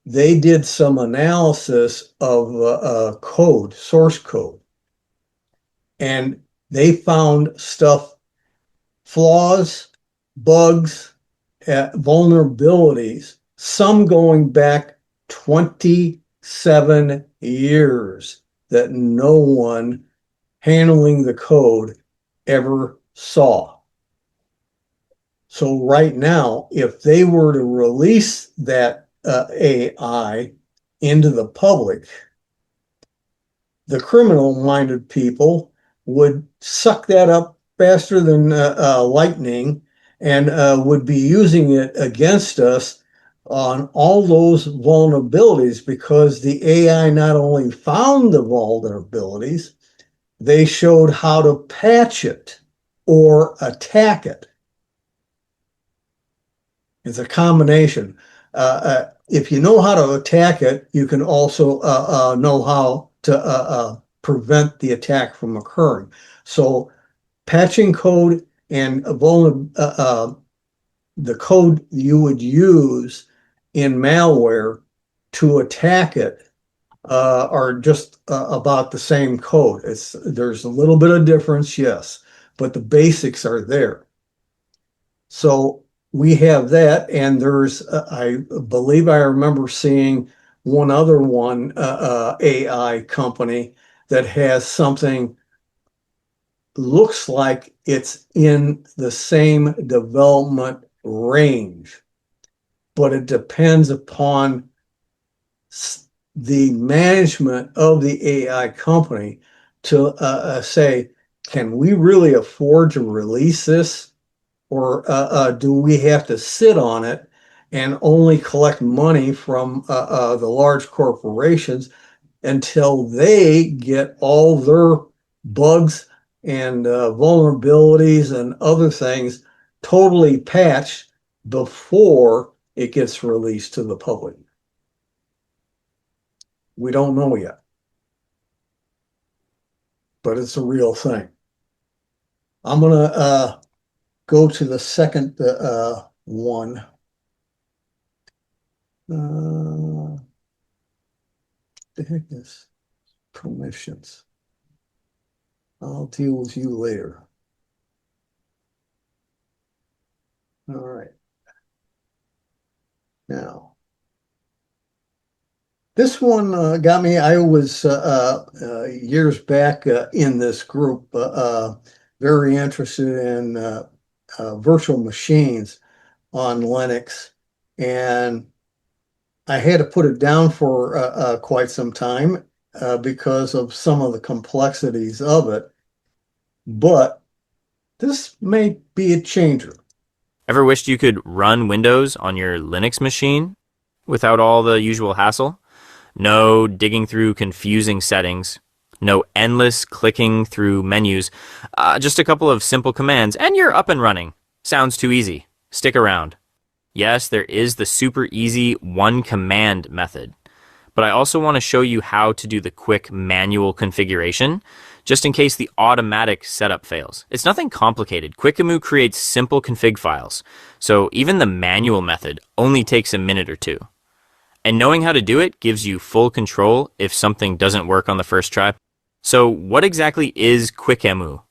they did some analysis of code, source code, and they found stuff, flaws, bugs, vulnerabilities, some going back 27 years that no one handling the code ever saw. So right now, if they were to release that AI into the public, the criminal-minded people would suck that up faster than lightning and would be using it against us on all those vulnerabilities because the AI not only found the vulnerabilities, they showed how to patch it or attack it. It's a combination. If you know how to attack it, you can also know how to prevent the attack from occurring. So patching code and the code you would use in malware to attack it are just about the same code. There's a little bit of difference, yes, but the basics are there. So we have that, and there's, I believe I remember seeing one other one, AI company that has something looks like it's in the same development range, but it depends upon the management of the AI company to say, can we really afford to release this? Or do we have to sit on it and only collect money from the large corporations until they get all their bugs and vulnerabilities and other things totally patched before it gets released to the public? We don't know yet, but it's a real thing. I'm going to go to the second one. The heck is permissions? I'll deal with you later. All right. Now, This one got me. I was years back in this group, very interested in virtual machines on Linux, and I had to put it down for quite some time because of some of the complexities of it. But this may be a changer. Ever wished you could run Windows on your Linux machine without all the usual hassle? No digging through confusing settings, no endless clicking through menus, just a couple of simple commands and you're up and running. Sounds too easy. Stick around. Yes, there is the super easy one command method, but I also want to show you how to do the quick manual configuration, just in case the automatic setup fails. It's nothing complicated. QuickMoo creates simple config files, so even the manual method only takes a minute or two. And knowing how to do it gives you full control if something doesn't work on the first try. So what exactly is QuickMoo?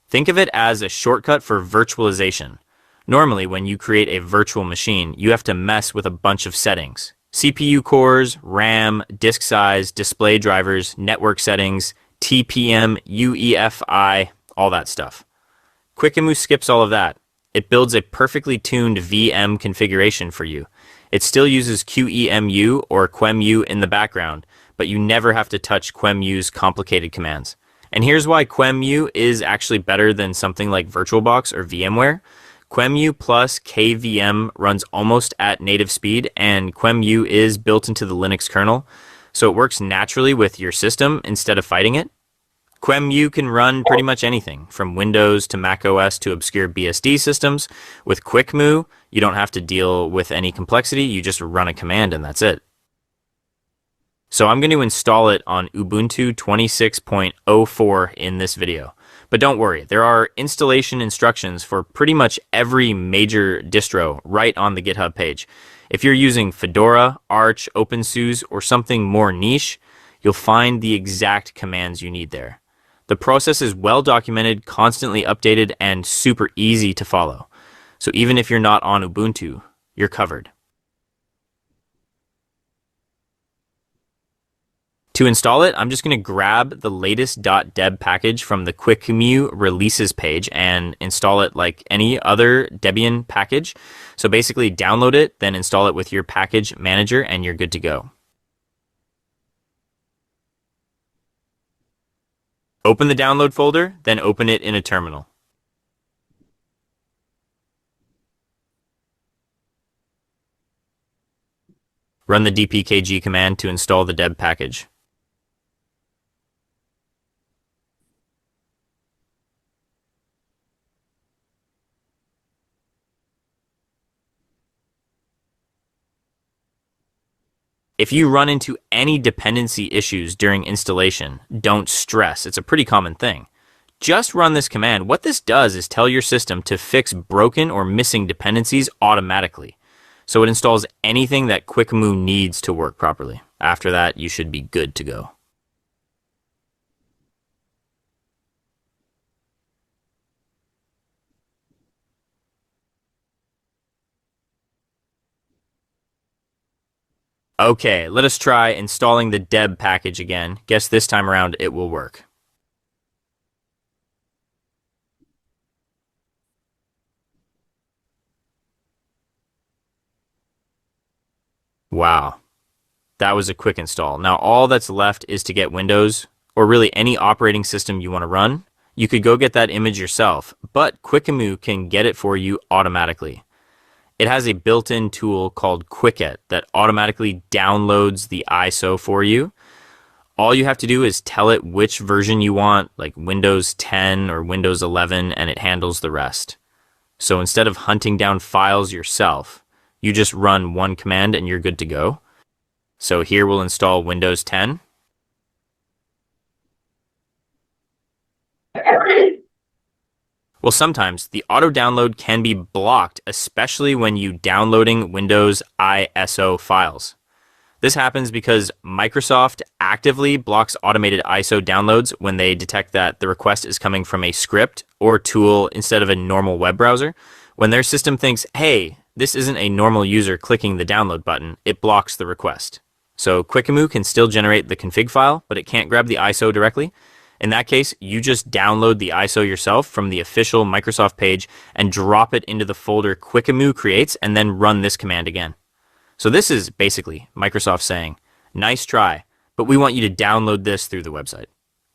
Think of it as a shortcut for virtualization. Normally, when you create a virtual machine, you have to mess with a bunch of settings. CPU cores, RAM, disk size, display drivers, network settings, TPM, UEFI, all that stuff. QuickMoo skips all of that. It builds a perfectly tuned VM configuration for you. It still uses QEMU or QEMU in the background, but you never have to touch QEMU's complicated commands. And here's why QEMU is actually better than something like VirtualBox or VMware. QEMU plus KVM runs almost at native speed, and QEMU is built into the Linux kernel, so it works naturally with your system instead of fighting it. QEMU can run pretty much anything, from Windows to Mac OS to obscure BSD systems. With QuickMoo, you don't have to deal with any complexity, you just run a command and that's it. So I'm going to install it on Ubuntu 26.04 in this video. But don't worry, there are installation instructions for pretty much every major distro right on the GitHub page. If you're using Fedora, Arch, OpenSUSE, or something more niche, you'll find the exact commands you need there. The process is well documented, constantly updated, and super easy to follow. So even if you're not on Ubuntu, you're covered. To install it, I'm just going to grab the latest .deb package from the QuickMoo releases page and install it like any other Debian package. So basically download it, then install it with your package manager, and you're good to go. Open the download folder, then open it in a terminal. Run the dpkg command to install the deb package. If you run into any dependency issues during installation, don't stress. It's a pretty common thing. Just run this command. What this does is tell your system to fix broken or missing dependencies automatically. So it installs anything that QuickMoo needs to work properly. After that, you should be good to go. Okay, let us try installing the deb package again. Guess this time around it will work. Wow, that was a quick install. Now all that's left is to get Windows, or really any operating system you want to run. You could go get that image yourself, but QuickMoo can get it for you automatically. It has a built-in tool called Quicket that automatically downloads the ISO for you. All you have to do is tell it which version you want, like Windows 10 or Windows 11, and it handles the rest. So instead of hunting down files yourself, you just run one command and you're good to go. So here we'll install Windows 10. Well, sometimes the auto download can be blocked, especially when you downloading Windows ISO files. This happens because Microsoft actively blocks automated ISO downloads when they detect that the request is coming from a script or tool instead of a normal web browser. When their system thinks, hey, this isn't a normal user clicking the download button, it blocks the request. So QuickMoo can still generate the config file, but it can't grab the ISO directly. In that case, you just download the ISO yourself from the official Microsoft page and drop it into the folder QuickMoo creates and then run this command again. So this is basically Microsoft saying, nice try, but we want you to download this through the website.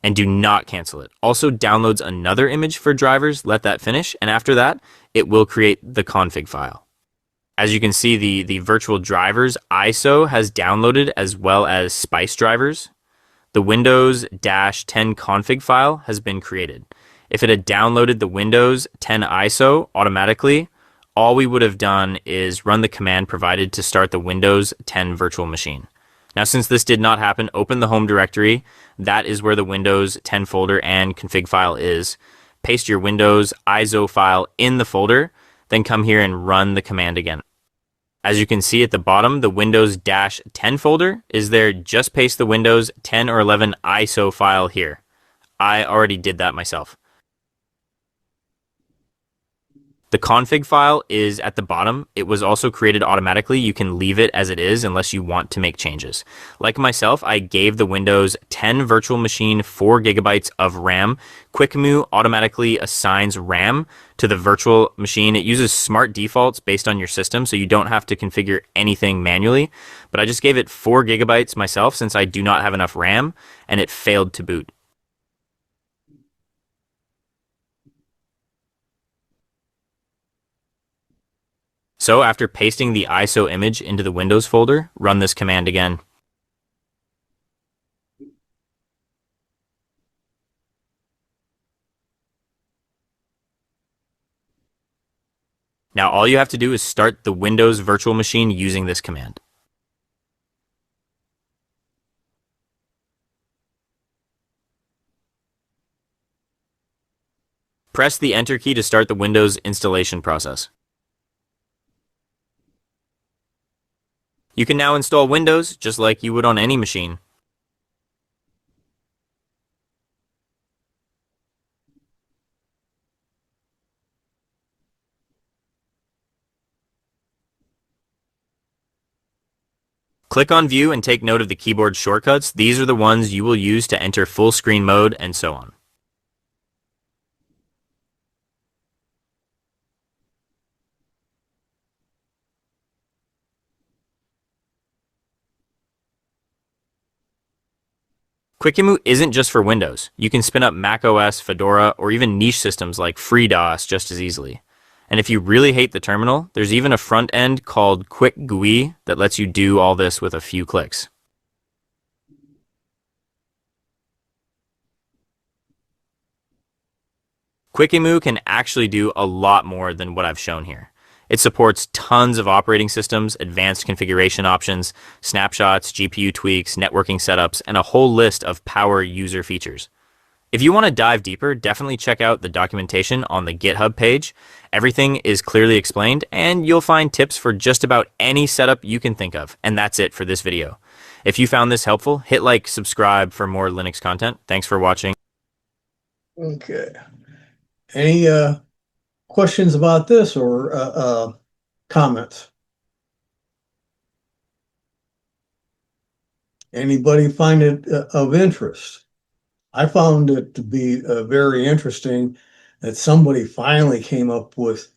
And do not cancel it. Also downloads another image for drivers, let that finish, and after that, it will create the config file. As you can see, the virtual drivers ISO has downloaded as well as Spice drivers. The Windows-10 config file has been created. If it had downloaded the Windows 10 ISO automatically, all we would have done is run the command provided to start the Windows 10 virtual machine. Now, since this did not happen, open the home directory. That is where the Windows 10 folder and config file is. Paste your Windows ISO file in the folder, then come here and run the command again. As you can see at the bottom, the Windows-10 folder is there. Just paste the Windows 10 or 11 ISO file here. I already did that myself. The config file is at the bottom. It was also created automatically. You can leave it as it is unless you want to make changes. Like myself, I gave the Windows 10 virtual machine 4 gigabytes of RAM. QuickMoo automatically assigns RAM to the virtual machine. It uses smart defaults based on your system, so you don't have to configure anything manually. But I just gave it 4 gigabytes myself since I do not have enough RAM, and it failed to boot. So after pasting the ISO image into the Windows folder, run this command again. Now all you have to do is start the Windows virtual machine using this command. Press the Enter key to start the Windows installation process. You can now install Windows just like you would on any machine. Click on View and take note of the keyboard shortcuts. These are the ones you will use to enter full screen mode and so on. QuickMoo isn't just for Windows. You can spin up macOS, Fedora, or even niche systems like FreeDOS just as easily. And if you really hate the terminal, there's even a front end called QuickGUI that lets you do all this with a few clicks. QuickMoo can actually do a lot more than what I've shown here. It supports tons of operating systems, advanced configuration options, snapshots, GPU tweaks, networking setups, and a whole list of power user features. If you want to dive deeper, definitely check out the documentation on the GitHub page. Everything is clearly explained, and you'll find tips for just about any setup you can think of. And that's it for this video. If you found this helpful, hit like, subscribe for more Linux content. Thanks for watching. Okay. Any questions about this or comments? Anybody find it of interest? I found it to be very interesting that somebody finally came up with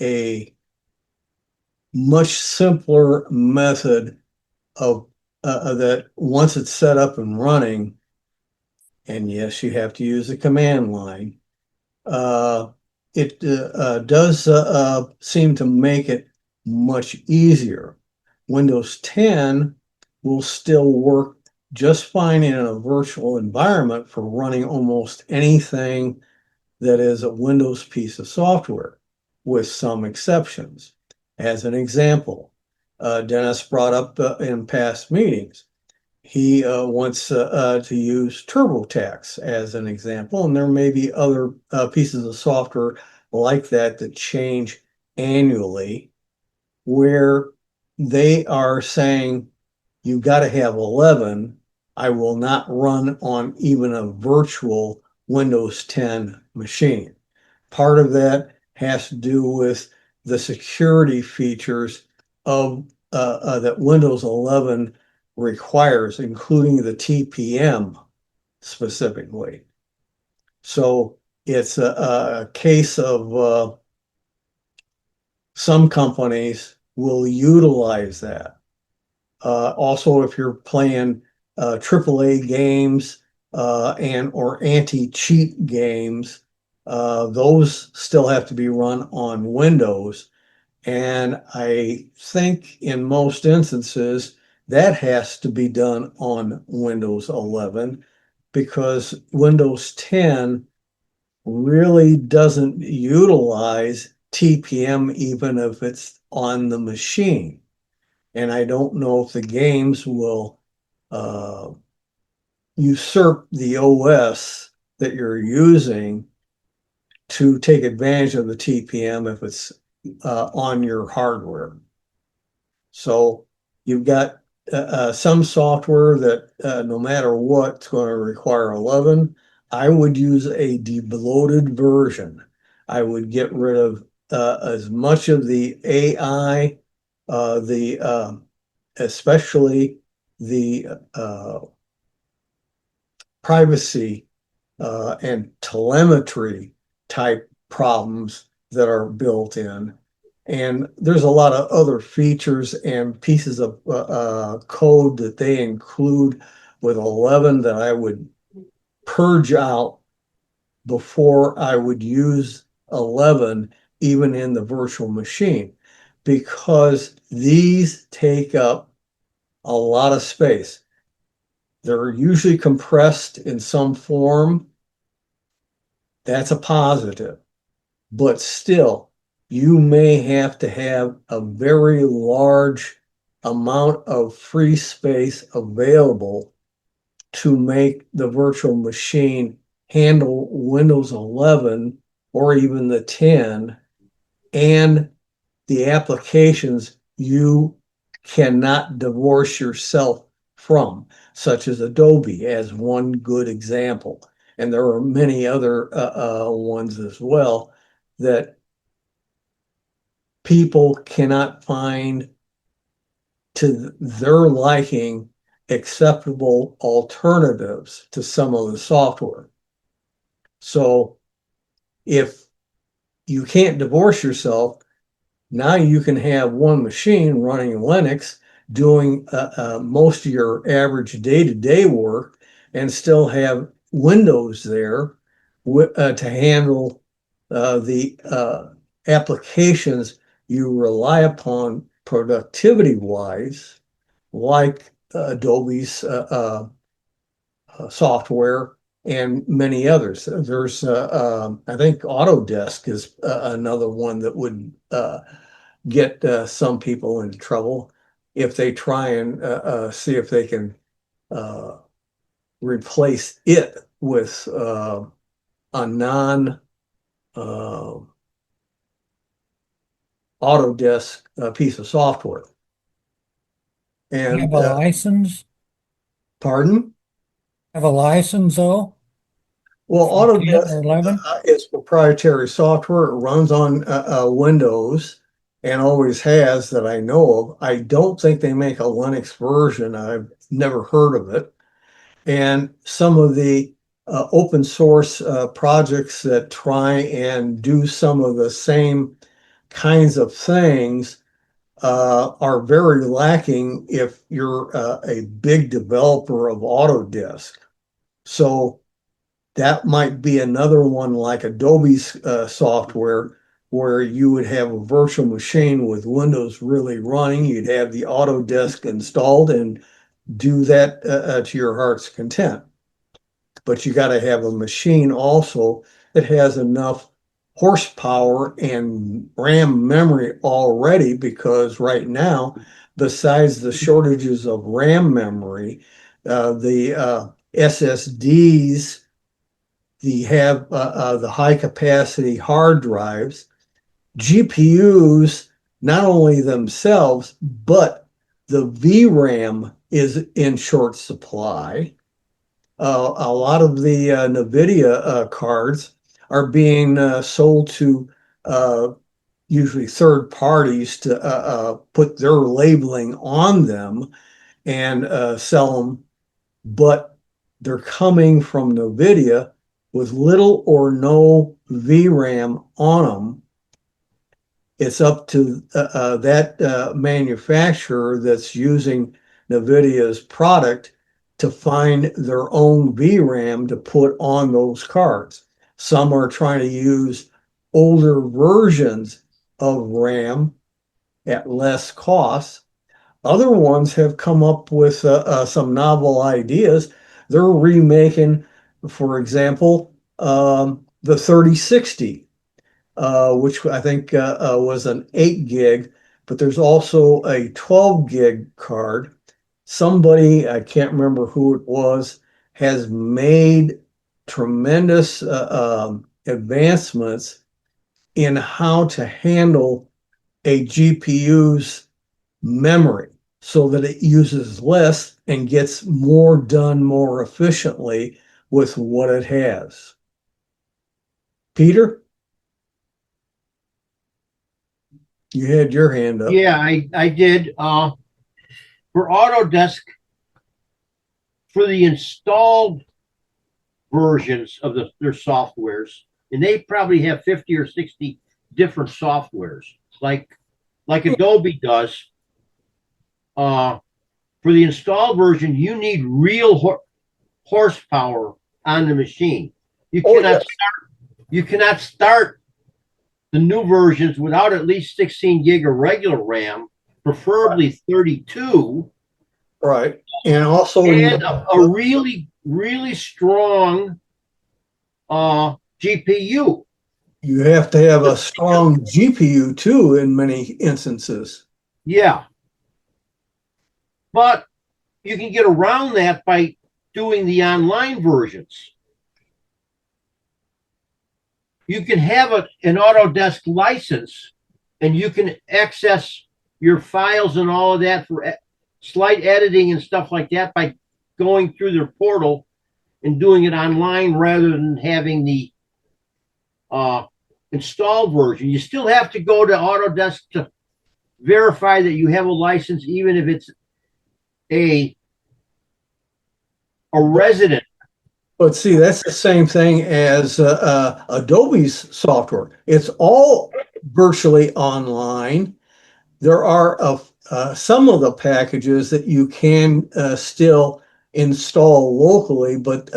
a much simpler method of that once it's set up and running, and yes, you have to use the command line. It does seem to make it much easier. Windows 10 will still work just fine in a virtual environment for running almost anything that is a Windows piece of software, with some exceptions. As an example, Dennis brought up in past meetings, he wants to use TurboTax as an example, and there may be other pieces of software like that that change annually, where they are saying, you've got to have 11. I will not run on even a virtual Windows 10 machine. Part of that has to do with the security features of that Windows 11 requires, including the TPM specifically. So it's a case of some companies will utilize that. Also, if you're playing AAA games and or anti-cheat games, those still have to be run on Windows. And I think in most instances, that has to be done on Windows 11 because Windows 10 really doesn't utilize TPM even if it's on the machine. And I don't know if the games will uh, usurp the OS that you're using to take advantage of the TPM if it's on your hardware. So you've got some software that no matter what, it's going to require 11. I would use a debloated version. I would get rid of as much of the AI, the especially the privacy and telemetry type problems that are built in. And there's a lot of other features and pieces of code that they include with 11 that I would purge out before I would use 11, even in the virtual machine, because these take up a lot of space. They're usually compressed in some form. That's a positive. But still, you may have to have a very large amount of free space available to make the virtual machine handle Windows 11 or even the 10 and the applications you cannot divorce yourself from, such as Adobe, as one good example. And there are many other ones as well that people cannot find to their liking acceptable alternatives to some of the software. So if you can't divorce yourself, now you can have one machine running Linux doing most of your average day-to-day work and still have Windows there to handle the applications you rely upon productivity-wise, like Adobe's software and many others. There's, I think Autodesk is another one that would get some people into trouble if they try and see if they can replace it with a non Autodesk piece of software. You And have a license? pardon? Have a license though? Well, For 10 Autodesk or 11? is proprietary software. It runs on Windows and always has that I know of. I don't think they make a Linux version. I've never heard of it. And some of the open source projects that try and do some of the same kinds of things are very lacking if you're a big developer of Autodesk. So that might be another one like Adobe's software where you would have a virtual machine with Windows really running. You'd have the Autodesk installed and do that to your heart's content. But you got to have a machine also that has enough horsepower and RAM memory already, because right now, besides the shortages of RAM memory, the SSDs, the high capacity hard drives, GPUs, not only themselves, but the VRAM is in short supply. A lot of the NVIDIA cards are being sold to usually third parties to put their labeling on them. and sell them, but they're coming from NVIDIA with little or no VRAM on them. It's up to that manufacturer that's using NVIDIA's product to find their own VRAM to put on those cards. Some are trying to use older versions of RAM at less cost. Other ones have come up with some novel ideas. They're remaking, for example, the 3060, which I think was an 8 gig, but there's also a 12 gig card. Somebody, I can't remember who it was, has made tremendous advancements in how to handle a GPU's memory so that it uses less and gets more done more efficiently with what it has. Peter, you had your hand up. Yeah, I did. For Autodesk, for the installed versions of their softwares, and they probably have 50 or 60 different softwares, like Adobe does. For the installed version, you need real horsepower on the machine. You cannot start the new versions without at least 16 gig of regular RAM, preferably 32. Right. And also and a really, really strong GPU. You have to have a strong GPU too in many instances. Yeah. But you can get around that by doing the online versions. You can have an Autodesk license and you can access your files and all of that for slight editing and stuff like that by going through their portal and doing it online rather than having the installed version. You still have to go to Autodesk to verify that you have a license, even if it's a resident. But see, that's the same thing as Adobe's software. It's all virtually online. There are some of the packages that you can still install locally, but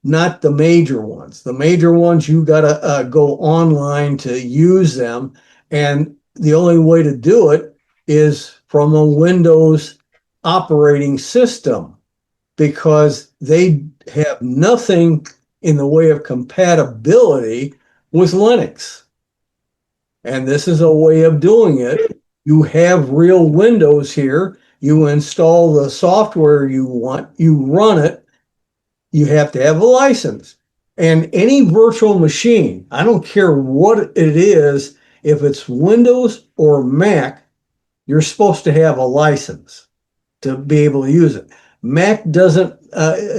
not the major ones. The major ones, you got to go online to use them. And the only way to do it is from a Windows operating system, because they have nothing in the way of compatibility with Linux. And this is a way of doing it. You have real Windows here. You install the software you want, you run it. You have to have a license. And any virtual machine, I don't care what it is, if it's Windows or Mac, you're supposed to have a license to be able to use it. Mac doesn't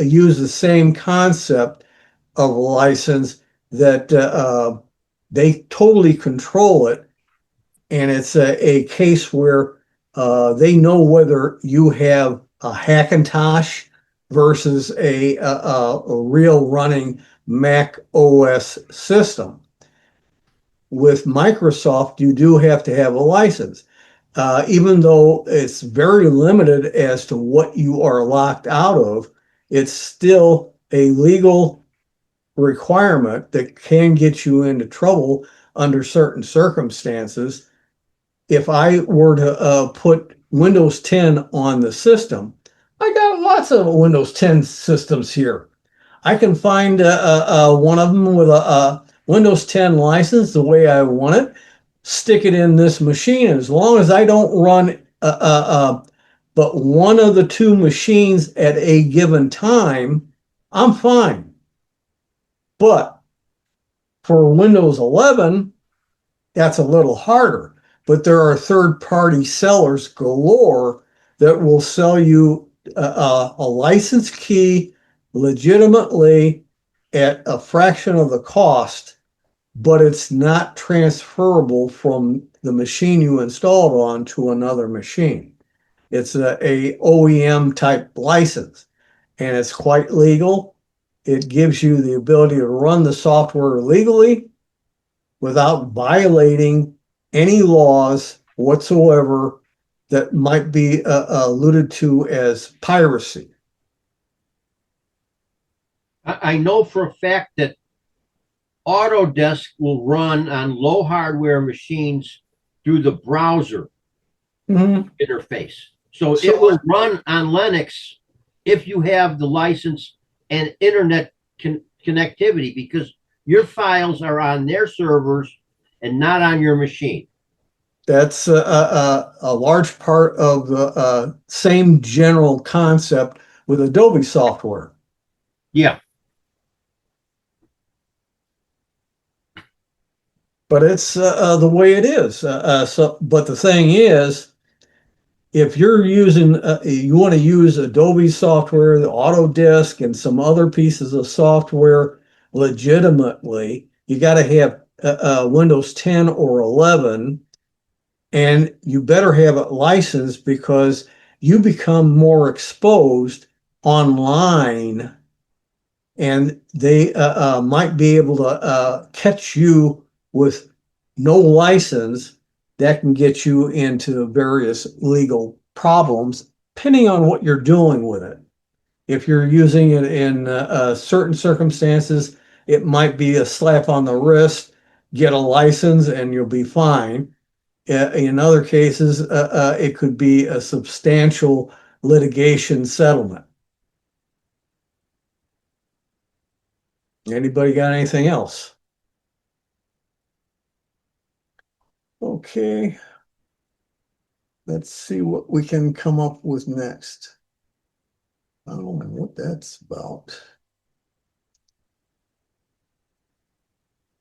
use the same concept of a license, that they totally control it. And it's a case where they know whether you have a Hackintosh versus a real running Mac OS system. With Microsoft, you do have to have a license. Even though it's very limited as to what you are locked out of, it's still a legal requirement that can get you into trouble under certain circumstances. If I were to put Windows 10 on the system, I got lots of Windows 10 systems here. I can find one of them with a Windows 10 license the way I want it, stick it in this machine. As long as I don't run but one of the two machines at a given time, I'm fine. But for Windows 11, that's a little harder. But there are third-party sellers galore that will sell you a license key legitimately at a fraction of the cost, but it's not transferable from the machine you installed on to another machine. It's a OEM type license, and it's quite legal. It gives you the ability to run the software legally without violating any laws whatsoever that might be alluded to as piracy. I know for a fact that Autodesk will run on low hardware machines through the browser interface. So it will run on Linux if you have the license and internet connectivity, because your files are on their servers and not on your machine. That's a large part of the same general concept with Adobe software. Yeah. But it's the way it is. But the thing is, if you're using, you want to use Adobe software, the Autodesk, and some other pieces of software legitimately, you got to have Windows 10 or 11, and you better have it licensed because you become more exposed online, and they might be able to catch you with no license. That can get you into various legal problems, depending on what you're doing with it. If you're using it in certain circumstances, it might be a slap on the wrist, get a license, and you'll be fine. In other cases, it could be a substantial litigation settlement. Anybody got anything else? Okay. Let's see what we can come up with next. I don't know what that's about.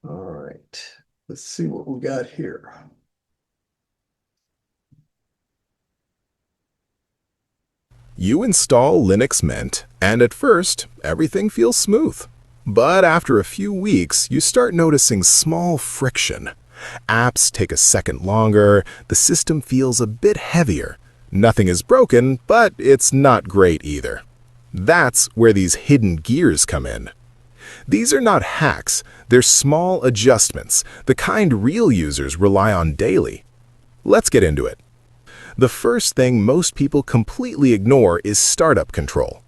All right. Let's see what we got here. You install Linux Mint, and at first, everything feels smooth. But after a few weeks, you start noticing small friction. Apps take a second longer, the system feels a bit heavier. Nothing is broken, but it's not great either. That's where these hidden gears come in. These are not hacks, they're small adjustments, the kind real users rely on daily. Let's get into it. The first thing most people completely ignore is startup control.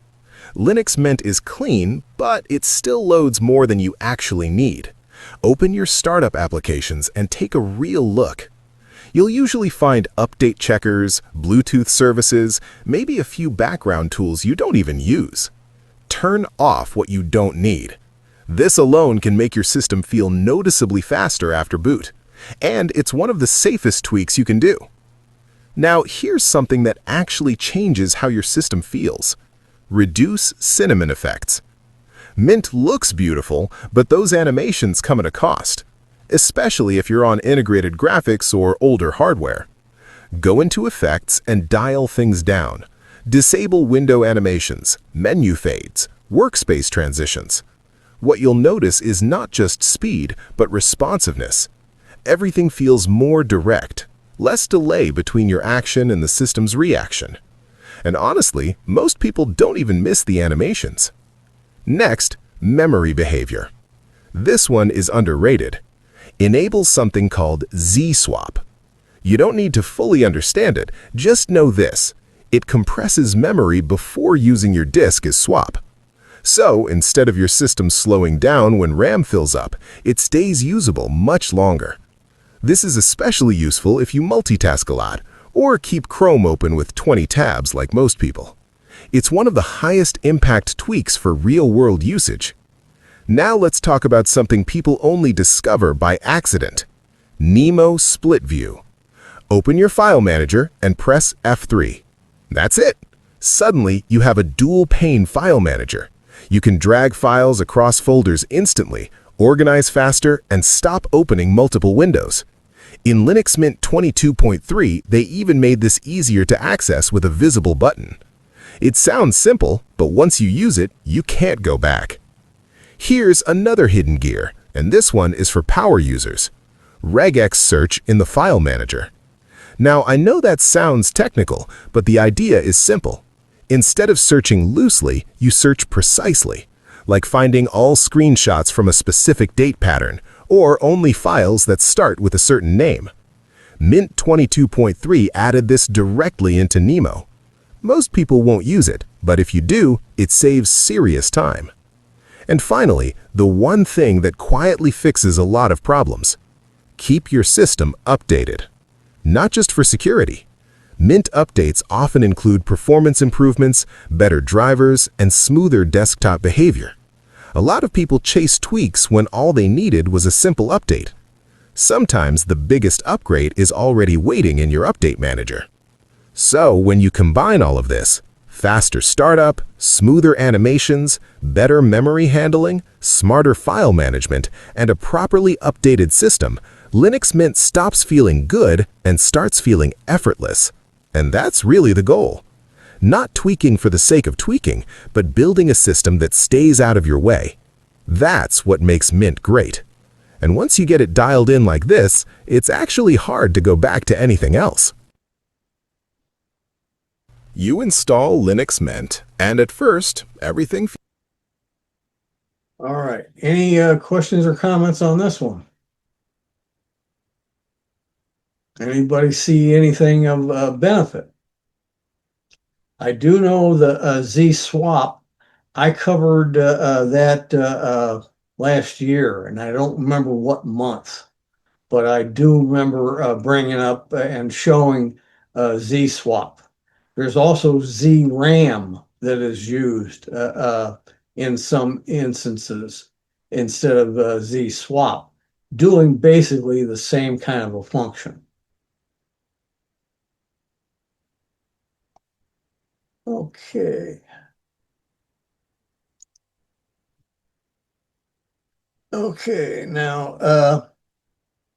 Linux Mint is clean, but it still loads more than you actually need. Open your startup applications and take a real look. You'll usually find update checkers, Bluetooth services, maybe a few background tools you don't even use. Turn off what you don't need. This alone can make your system feel noticeably faster after boot. And it's one of the safest tweaks you can do. Now, here's something that actually changes how your system feels. Reduce cinnamon effects. Mint looks beautiful, but those animations come at a cost, especially if you're on integrated graphics or older hardware. Go into Effects and dial things down. Disable window animations, menu fades, workspace transitions. What you'll notice is not just speed, but responsiveness. Everything feels more direct, less delay between your action and the system's reaction. And honestly, most people don't even miss the animations. Next, memory behavior. This one is underrated. Enable something called Z-swap. You don't need to fully understand it, just know this. It compresses memory before using your disk as swap. So, instead of your system slowing down when RAM fills up, it stays usable much longer. This is especially useful if you multitask a lot, or keep Chrome open with 20 tabs like most people. It's one of the highest impact tweaks for real-world usage. Now let's talk about something people only discover by accident. Nemo Split View. Open your file manager and press F3. That's it. Suddenly, you have a dual-pane file manager. You can drag files across folders instantly, organize faster, and stop opening multiple windows. In Linux Mint 22.3, they even made this easier to access with a visible button. It sounds simple, but once you use it, you can't go back. Here's another hidden gear, and this one is for power users. Regex search in the file manager. Now, I know that sounds technical, but the idea is simple. Instead of searching loosely, you search precisely, like finding all screenshots from a specific date pattern, or only files that start with a certain name. Mint 22.3 added this directly into Nemo. Most people won't use it, but if you do, it saves serious time. And finally, the one thing that quietly fixes a lot of problems. Keep your system updated. Not just for security. Mint updates often include performance improvements, better drivers, and smoother desktop behavior. A lot of people chase tweaks when all they needed was a simple update. Sometimes the biggest upgrade is already waiting in your update manager. So when you combine all of this, faster startup, smoother animations, better memory handling, smarter file management, and a properly updated system, Linux Mint stops feeling good and starts feeling effortless. And that's really the goal. Not tweaking for the sake of tweaking, but building a system that stays out of your way. That's what makes Mint great. And once you get it dialed in like this, it's actually hard to go back to anything else. You install Linux Mint, and at first, everything... All right. Any questions or comments on this one? Anybody see anything of benefit? I do know the Z swap. I covered that last year, and I don't remember what month, but I do remember bringing up and showing Z swap. There's also ZRAM that is used in some instances instead of Z swap, doing basically the same kind of a function. Okay. Okay, now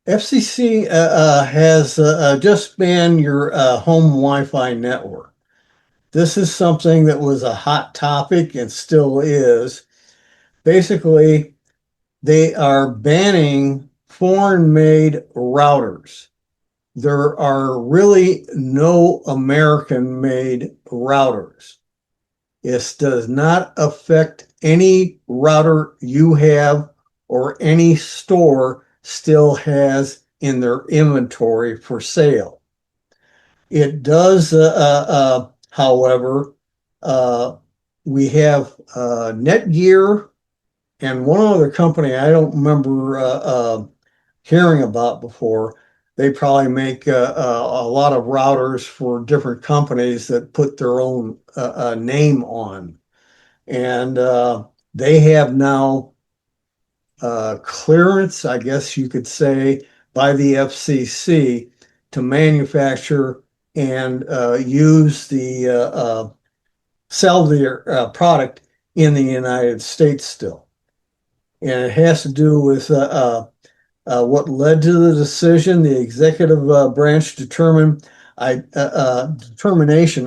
FCC has just banned your home Wi-Fi network. This is something that was a hot topic and still is. Basically, they are banning foreign-made routers. There are really no American-made routers. This does not affect any router you have or any store still has in their inventory for sale. It does, however, we have Netgear and one other company I don't remember hearing about before. They probably make a lot of routers for different companies that put their own name on. And they have now clearance, I guess you could say, by the FCC to manufacture and use the sell their product in the United States still. And it has to do with what led to the decision. The executive branch determination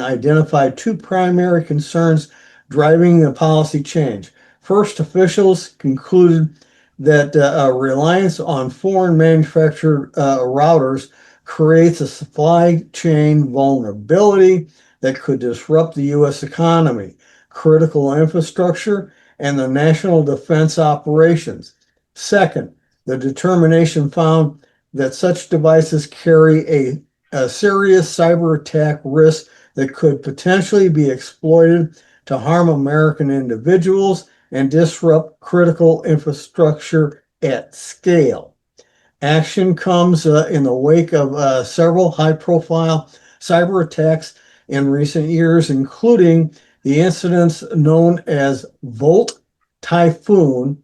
identified two primary concerns driving the policy change. First, officials concluded that reliance on foreign manufactured routers creates a supply chain vulnerability that could disrupt the U.S. economy, critical infrastructure, and the national defense operations. Second, the determination found that such devices carry a serious cyber attack risk that could potentially be exploited to harm American individuals and disrupt critical infrastructure at scale. Action comes in the wake of several high-profile cyber attacks in recent years, including the incidents known as Volt Typhoon,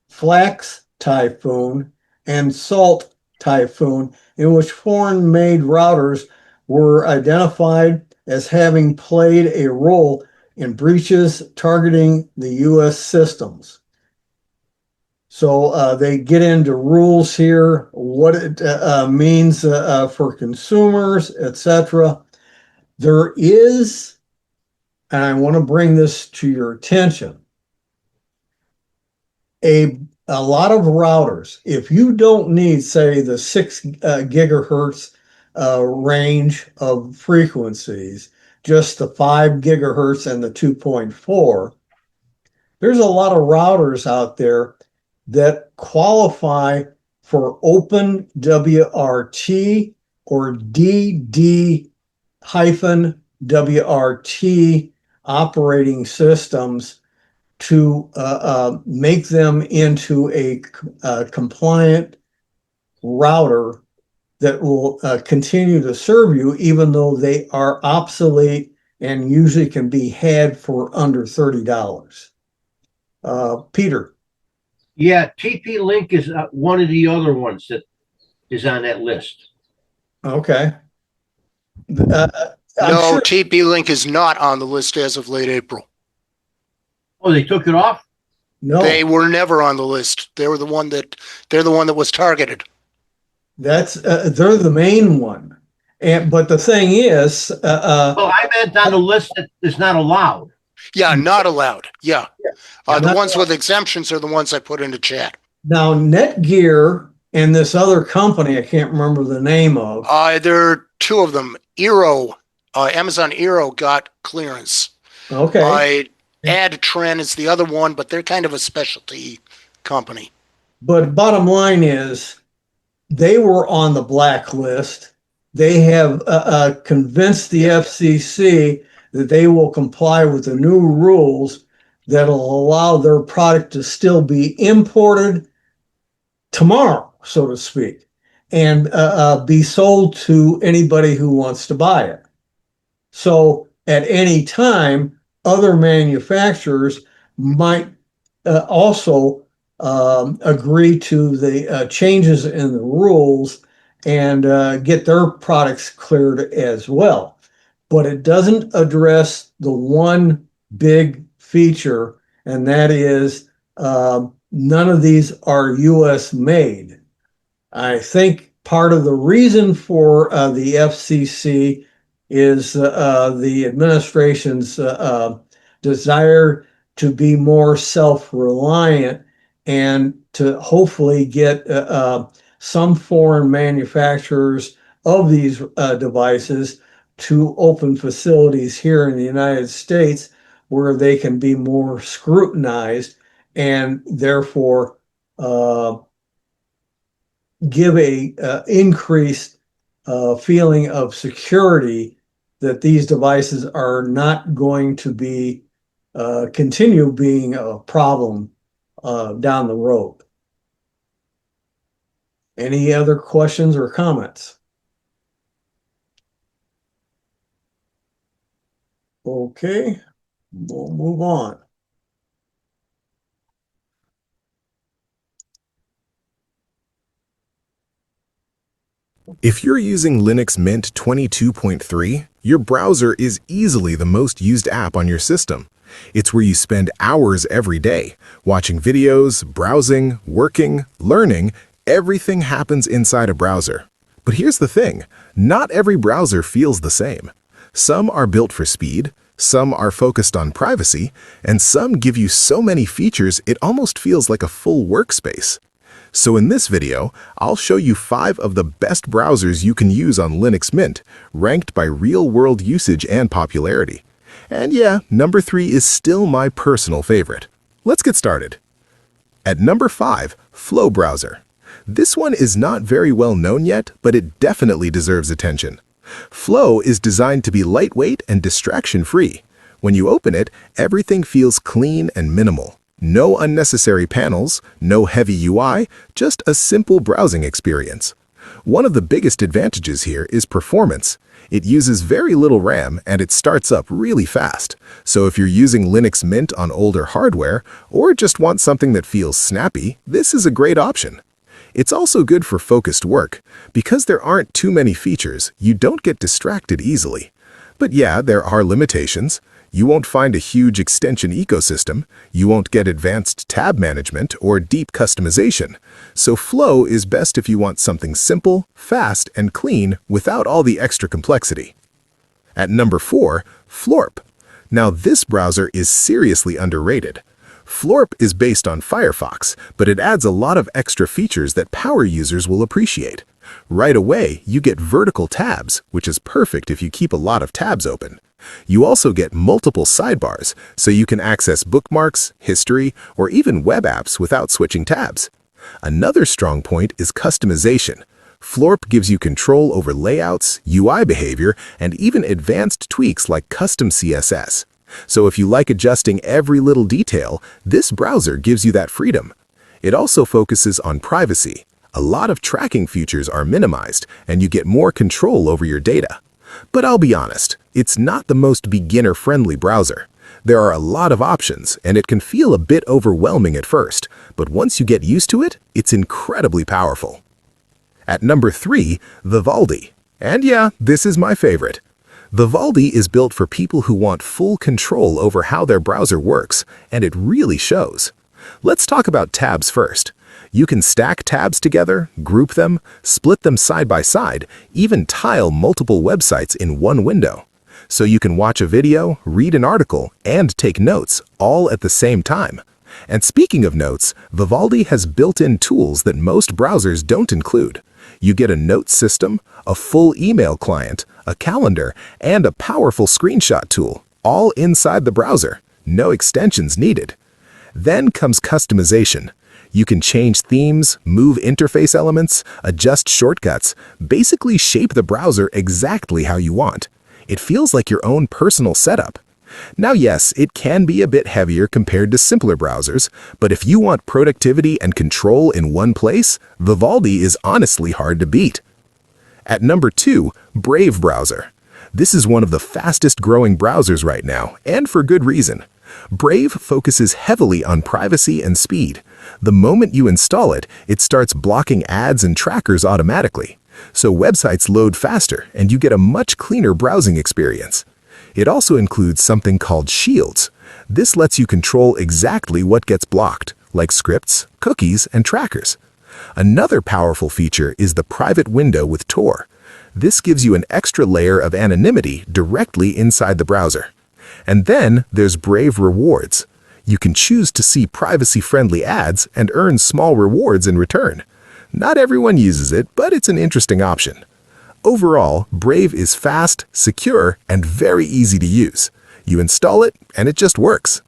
Flax Typhoon, and Salt Typhoon, in which foreign-made routers were identified as having played a role in breaches targeting the U.S. systems. So they get into rules here, what it means for consumers, etc. There is, and I want to bring this to your attention, a lot of routers, if you don't need, say, the 6 gigahertz range of frequencies, just the 5 gigahertz and the 2.4. There's a lot of routers out there that qualify for open WRT or DD-WRT operating systems to make them into a compliant router that will continue to serve you, even though they are obsolete and usually can be had for under $30. Peter. Yeah, TP-Link is one of the other ones that is on that list. Okay. No, sure. TP-Link is not on the list as of late April. Oh, they took it off? No, They were never on the list. They're the one that was targeted. that's they're the main one. But the thing is, Well, I meant on the list that is not allowed. Yeah, not allowed. Yeah. The ones allowed. with exemptions are the ones I put into chat. Now Netgear and this other company, I can't remember the name of. There are two of them. Eero, Amazon Eero got clearance. Okay. AdTren is the other one, but they're kind of a specialty company. But bottom line is, they were on the blacklist. They have convinced the FCC that they will comply with the new rules that'll allow their product to still be imported tomorrow, so to speak, and be sold to anybody who wants to buy it. So at any time, other manufacturers might also agree to the changes in the rules and get their products cleared as well. But it doesn't address the one big feature, and that is none of these are US made. I think part of the reason for the FCC is the administration's desire to be more self-reliant and to hopefully get some foreign manufacturers of these devices to open facilities here in the United States where they can be more scrutinized and therefore give a increased feeling of security that these devices are not going to be continue being a problem down the road. Any other questions or comments? Okay, we'll move on. If you're using Linux Mint 22.3, your browser is easily the most used app on your system. It's where you spend hours every day, watching videos, browsing, working, learning. Everything happens inside a browser. But here's the thing, not every browser feels the same. Some are built for speed, some are focused on privacy, and some give you so many features it almost feels like a full workspace. So in this video, I'll show you 5 of the best browsers you can use on Linux Mint, ranked by real-world usage and popularity. And yeah, number 3 is still my personal favorite. Let's get started. At number 5, Flow Browser. This one is not very well known yet, but it definitely deserves attention. Flow is designed to be lightweight and distraction-free. When you open it, everything feels clean and minimal. No unnecessary panels, no heavy UI, just a simple browsing experience. One of the biggest advantages here is performance. It uses very little RAM and it starts up really fast. So if you're using Linux Mint on older hardware or just want something that feels snappy, this is a great option. It's also good for focused work. Because there aren't too many features, you don't get distracted easily. But yeah, there are limitations. You won't find a huge extension ecosystem, you won't get advanced tab management or deep customization. So Flow is best if you want something simple, fast, and clean without all the extra complexity. At number 4, Florp. Now this browser is seriously underrated. Florp is based on Firefox, but it adds a lot of extra features that power users will appreciate. Right away, you get vertical tabs, which is perfect if you keep a lot of tabs open. You also get multiple sidebars, so you can access bookmarks, history, or even web apps without switching tabs. Another strong point is customization. Florp gives you control over layouts, UI behavior, and even advanced tweaks like custom CSS. So if you like adjusting every little detail, this browser gives you that freedom. It also focuses on privacy. A lot of tracking features are minimized, and you get more control over your data. But I'll be honest, it's not the most beginner-friendly browser. There are a lot of options, and it can feel a bit overwhelming at first, but once you get used to it, it's incredibly powerful. At number 3, Vivaldi. And yeah, this is my favorite. Vivaldi is built for people who want full control over how their browser works, and it really shows. Let's talk about tabs first. You can stack tabs together, group them, split them side by side, even tile multiple websites in one window. So you can watch a video, read an article, and take notes all at the same time. And speaking of notes, Vivaldi has built-in tools that most browsers don't include. You get a notes system, a full email client, a calendar, and a powerful screenshot tool, all inside the browser. No extensions needed. Then comes customization. You can change themes, move interface elements, adjust shortcuts, basically shape the browser exactly how you want. It feels like your own personal setup. Now yes, it can be a bit heavier compared to simpler browsers, but if you want productivity and control in one place, Vivaldi is honestly hard to beat. At number 2, Brave browser. This is one of the fastest growing browsers right now, and for good reason. Brave focuses heavily on privacy and speed. The moment you install it, it starts blocking ads and trackers automatically. So websites load faster and you get a much cleaner browsing experience. It also includes something called shields. This lets you control exactly what gets blocked, like scripts, cookies, and trackers. Another powerful feature is the private window with Tor. This gives you an extra layer of anonymity directly inside the browser. And then there's Brave Rewards. You can choose to see privacy-friendly ads and earn small rewards in return. Not everyone uses it, but it's an interesting option. Overall, Brave is fast, secure, and very easy to use. You install it, and it just works.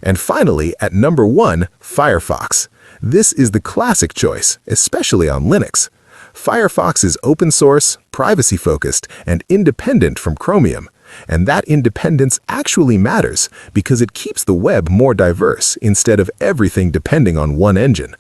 And finally, at number 1, Firefox. This is the classic choice, especially on Linux. Firefox is open source, privacy-focused, and independent from Chromium. And that independence actually matters because it keeps the web more diverse instead of everything depending on one engine.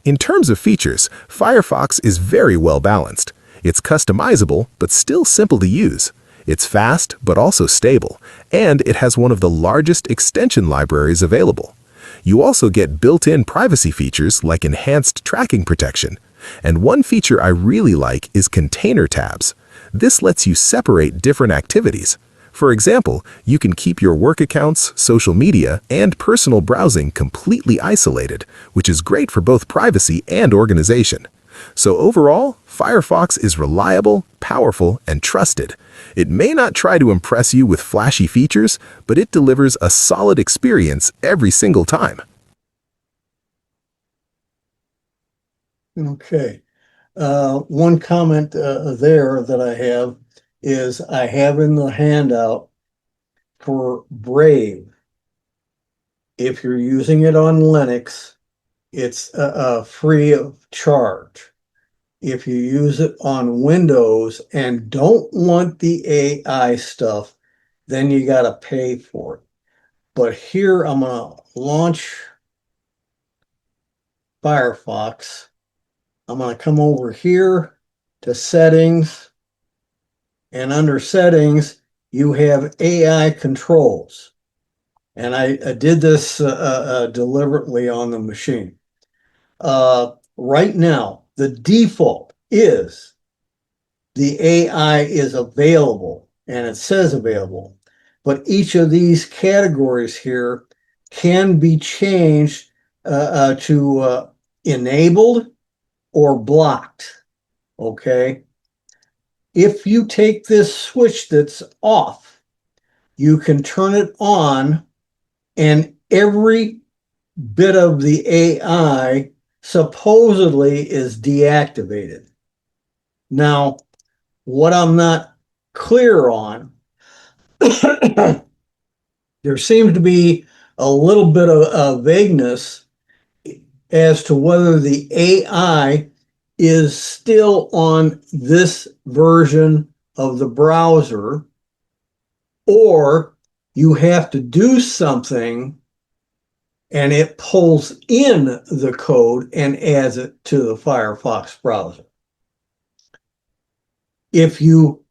In terms of features, Firefox is very well balanced. It's customizable, but still simple to use. It's fast, but also stable, and it has one of the largest extension libraries available. You also get built-in privacy features like enhanced tracking protection. And one feature I really like is container tabs. This lets you separate different activities. For example, you can keep your work accounts, social media, and personal browsing completely isolated, which is great for both privacy and organization. So overall, Firefox is reliable, powerful, and trusted. It may not try to impress you with flashy features, but it delivers a solid experience every single time. Okay. One comment there that I have is I have in the handout for Brave. If you're using it on Linux, it's free of charge. If you use it on Windows and don't want the AI stuff, then you got to pay for it. But here I'm going to launch Firefox. I'm going to come over here to settings, and under settings, you have AI controls. And I did this deliberately on the machine. Right now, the default is the AI is available, and it says available. But each of these categories here can be changed to enabled or blocked, okay? If you take this switch that's off, you can turn it on, and every bit of the AI supposedly is deactivated. Now, what I'm not clear on, there seems to be a little bit of vagueness as to whether the AI is still on this version of the browser, or you have to do something and it pulls in the code and adds it to the Firefox browser. If you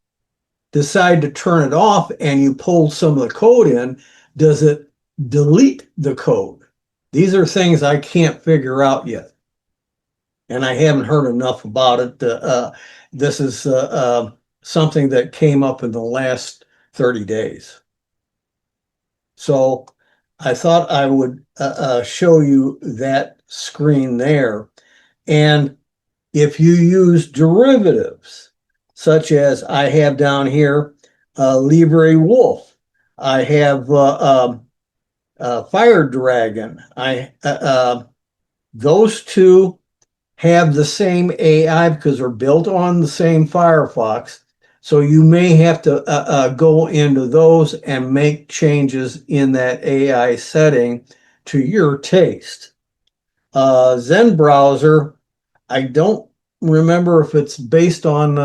decide to turn it off and you pull some of the code in, does it delete the code? These are things I can't figure out yet. And I haven't heard enough about it. This is something that came up in the last 30 days. So I thought I would show you that screen there. And if you use derivatives, such as I have down here, Libre Wolf, I have Fire Dragon, those two have the same AI because they're built on the same Firefox. So you may have to go into those and make changes in that AI setting to your taste. Zen Browser, I don't remember if it's based on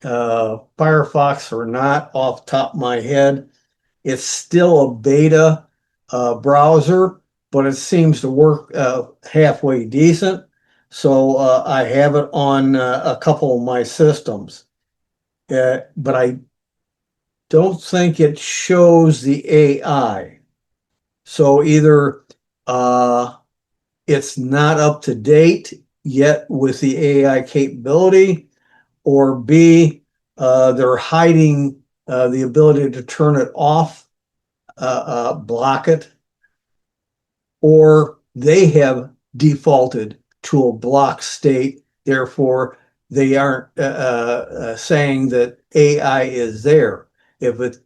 Firefox or not off the top of my head. It's still a beta browser, but it seems to work halfway decent. So I have it on a couple of my systems. But I don't think it shows the AI. So either it's not up to date yet with the AI capability, or B, they're hiding the ability to turn it off, block it, or they have defaulted to a block state. Therefore, they aren't saying that AI is there. If it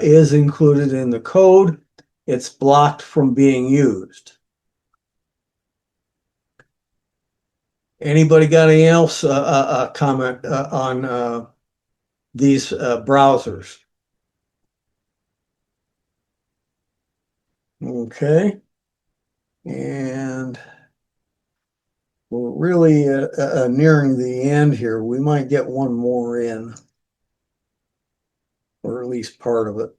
is included in the code, it's blocked from being used. Anybody got any else comment on these browsers? Okay. And we're really nearing the end here. We might get one more in, or at least part of it.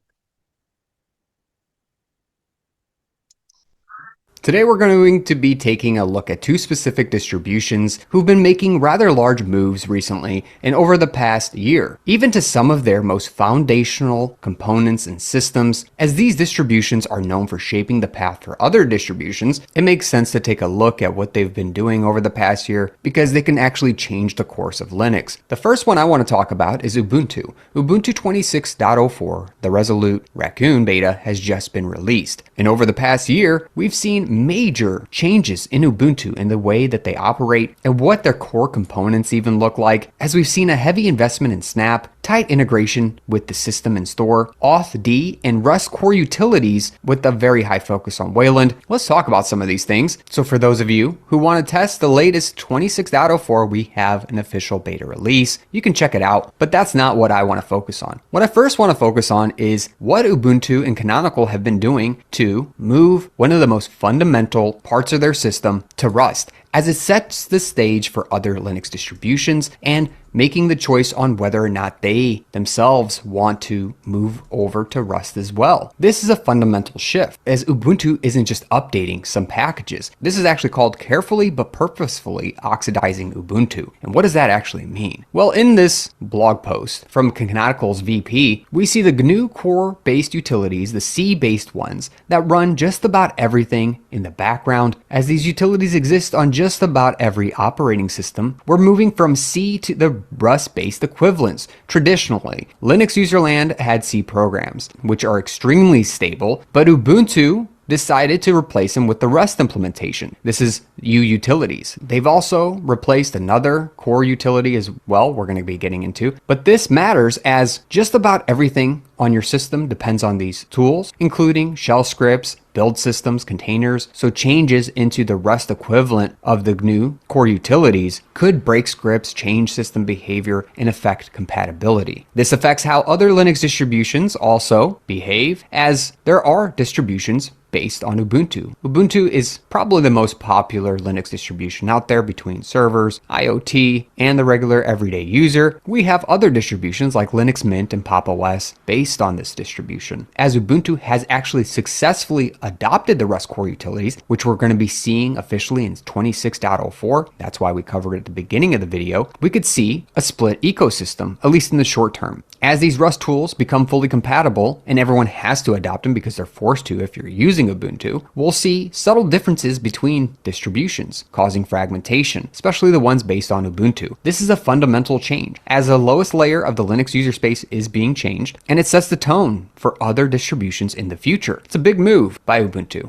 Today we're going to be taking a look at two specific distributions who've been making rather large moves recently and over the past year, even to some of their most foundational components and systems. As these distributions are known for shaping the path for other distributions, it makes sense to take a look at what they've been doing over the past year because they can actually change the course of Linux. The first one I want to talk about is Ubuntu. Ubuntu 26.04, the Resolute Raccoon beta, has just been released. And over the past year, we've seen major changes in Ubuntu in the way that they operate and what their core components even look like, as we've seen a heavy investment in Snap, tight integration with the system and store, auth-d, and Rust core utilities with a very high focus on Wayland. Let's talk about some of these things. So for those of you who want to test the latest 26.04, we have an official beta release. You can check it out, but that's not what I want to focus on. What I first want to focus on is what Ubuntu and Canonical have been doing to move one of the most fundamental parts of their system to Rust, as it sets the stage for other Linux distributions and making the choice on whether or not they themselves want to move over to Rust as well. This is a fundamental shift, as Ubuntu isn't just updating some packages. This is actually called carefully but purposefully oxidizing Ubuntu. And what does that actually mean? Well, in this blog post from Canonical's VP, we see the GNU core-based utilities, the C-based ones, that run just about everything in the background. As these utilities exist on just about every operating system, we're moving from C to the Rust-based equivalents. Traditionally, Linux userland had C programs, which are extremely stable, but Ubuntu decided to replace them with the Rust implementation. This is utilities. They've also replaced another core utility as well, we're going to be getting into. But this matters as just about everything on your system depends on these tools, including shell scripts, build systems, containers. So changes into the Rust equivalent of the GNU core utilities could break scripts, change system behavior, and affect compatibility. This affects how other Linux distributions also behave, as there are distributions based on Ubuntu. Ubuntu is probably the most popular Linux distribution out there between servers, IoT, and the regular everyday user. We have other distributions like Linux Mint and Pop! OS based on this distribution. As Ubuntu has actually successfully adopted the Rust core utilities, which we're going to be seeing officially in 26.04, that's why we covered it at the beginning of the video, we could see a split ecosystem, at least in the short term. As these Rust tools become fully compatible, and everyone has to adopt them because they're forced to if you're using Ubuntu, we'll see subtle differences between distributions, causing fragmentation, especially the ones based on Ubuntu. This is a fundamental change, as the lowest layer of the Linux user space is being changed, and it sets the tone for other distributions in the future. It's a big move by Ubuntu.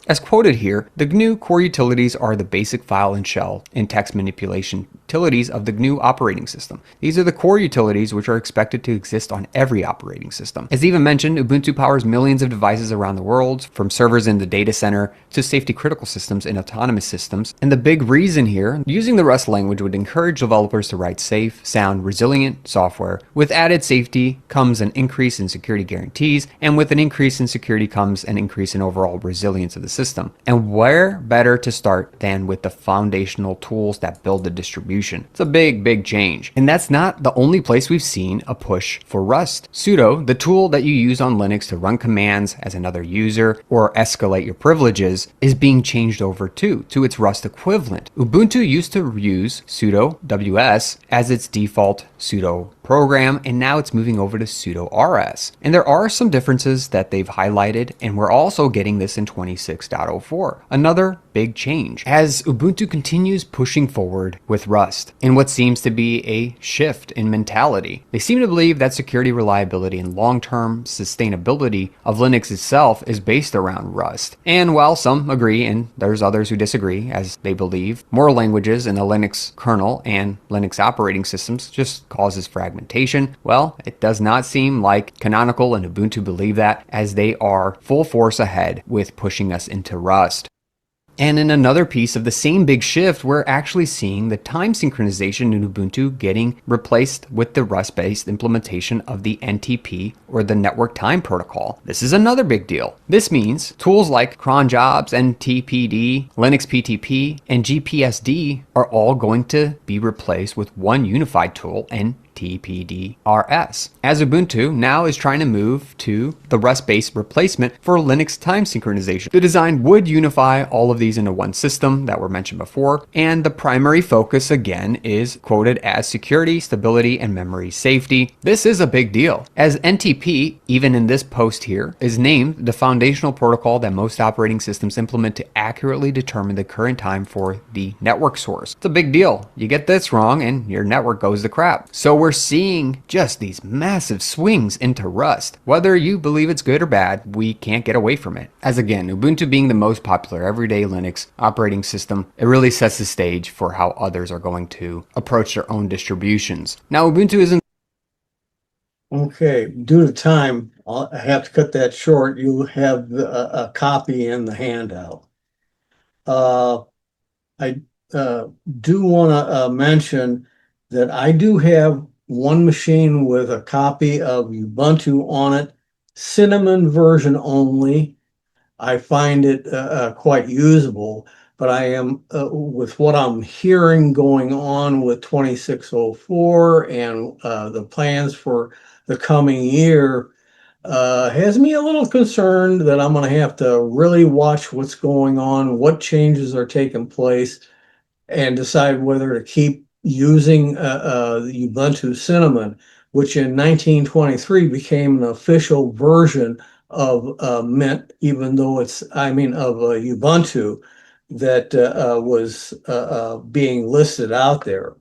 As quoted here, the GNU core utilities are the basic file and shell and text manipulation utilities of the GNU operating system. These are the core utilities which are expected to exist on every operating system. As even mentioned, Ubuntu powers millions of devices around the world, from servers in the data center to safety critical systems and autonomous systems. And the big reason here, using the Rust language would encourage developers to write safe, sound, resilient software. With added safety comes an increase in security guarantees, and with an increase in security comes an increase in overall resilience of the system. And where better to start than with the foundational tools that build the distribution? It's a big change. And that's not the only place we've seen a push for Rust. Sudo, the tool that you use on Linux to run commands as another user or escalate your privileges, is being changed over to its Rust equivalent. Ubuntu used to use sudo ws as its default sudo program, and now it's moving over to sudo rs. And there are some differences that they've highlighted, and we're also getting this in 26.04. Another big change as Ubuntu continues pushing forward with Rust in what seems to be a shift in mentality. They seem to believe that security, reliability, and long-term sustainability of Linux itself is based around Rust. And while some agree and there's others who disagree, as they believe more languages in the Linux kernel and Linux operating systems just causes fragmentation, well, it does not seem like Canonical and Ubuntu believe that, as they are full force ahead with pushing us into Rust. And in another piece of the same big shift, we're actually seeing the time synchronization in Ubuntu getting replaced with the Rust-based implementation of the NTP, or the Network Time Protocol. This is another big deal. This means tools like cron jobs, NTPD, Linux PTP, and GPSD are all going to be replaced with one unified tool, NTPDRS, as Ubuntu now is trying to move to the Rust-based replacement for Linux time synchronization. The design would unify all of these into one system that were mentioned before, and the primary focus again is quoted as security, stability, and memory safety. This is a big deal, as NTP, even in this post here, is named the foundational protocol that most operating systems implement to accurately determine the current time for the network source. It's a big deal. You get this wrong and your network goes to crap. So we're seeing just these massive swings into Rust. Whether you believe it's good or bad, we can't get away from it. As again, Ubuntu being the most popular everyday Linux operating system, it really sets the stage for how others are going to approach their own distributions. Now, Ubuntu isn't... Okay, due to time, I have to cut that short. You have a copy in the handout. I do want to mention that I do have one machine with a copy of Ubuntu on it, Cinnamon version only. I find it quite usable, but I am, with what I'm hearing going on with 2604 and the plans for the coming year, has me a little concerned that I'm going to have to really watch what's going on, what changes are taking place, and decide whether to keep using the Ubuntu Cinnamon, which in 1923 became an official version of Mint, even though it's, I mean, of Ubuntu that was being listed out there.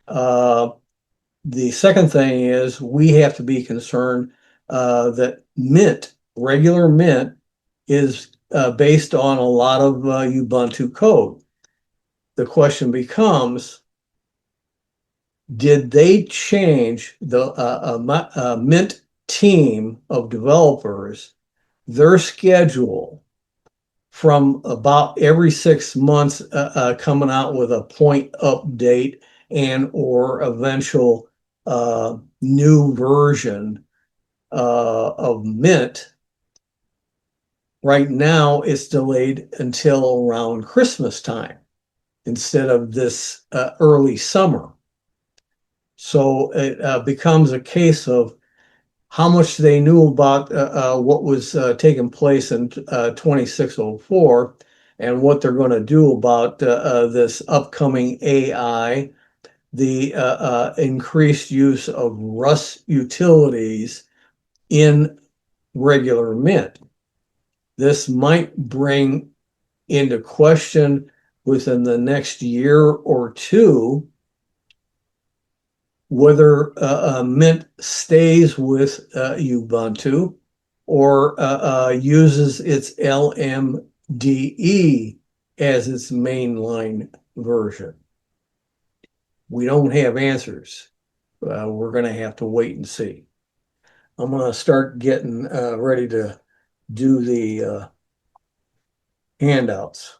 The second thing is we have to be concerned that Mint, regular Mint, is based on a lot of Ubuntu code. The question becomes, did they change the Mint team of developers, their schedule from about every 6 months coming out with a point update and or eventual new version of Mint? Right now, it's delayed until around Christmas time instead of this early summer. So it becomes a case of how much they knew about what was taking place in 2604 and what they're going to do about this upcoming AI, the increased use of Rust utilities in regular Mint. This might bring into question within the next year or two whether Mint stays with Ubuntu or uses its LMDE as its mainline version. We don't have answers. We're going to have to wait and see. I'm going to start getting ready to do the handouts.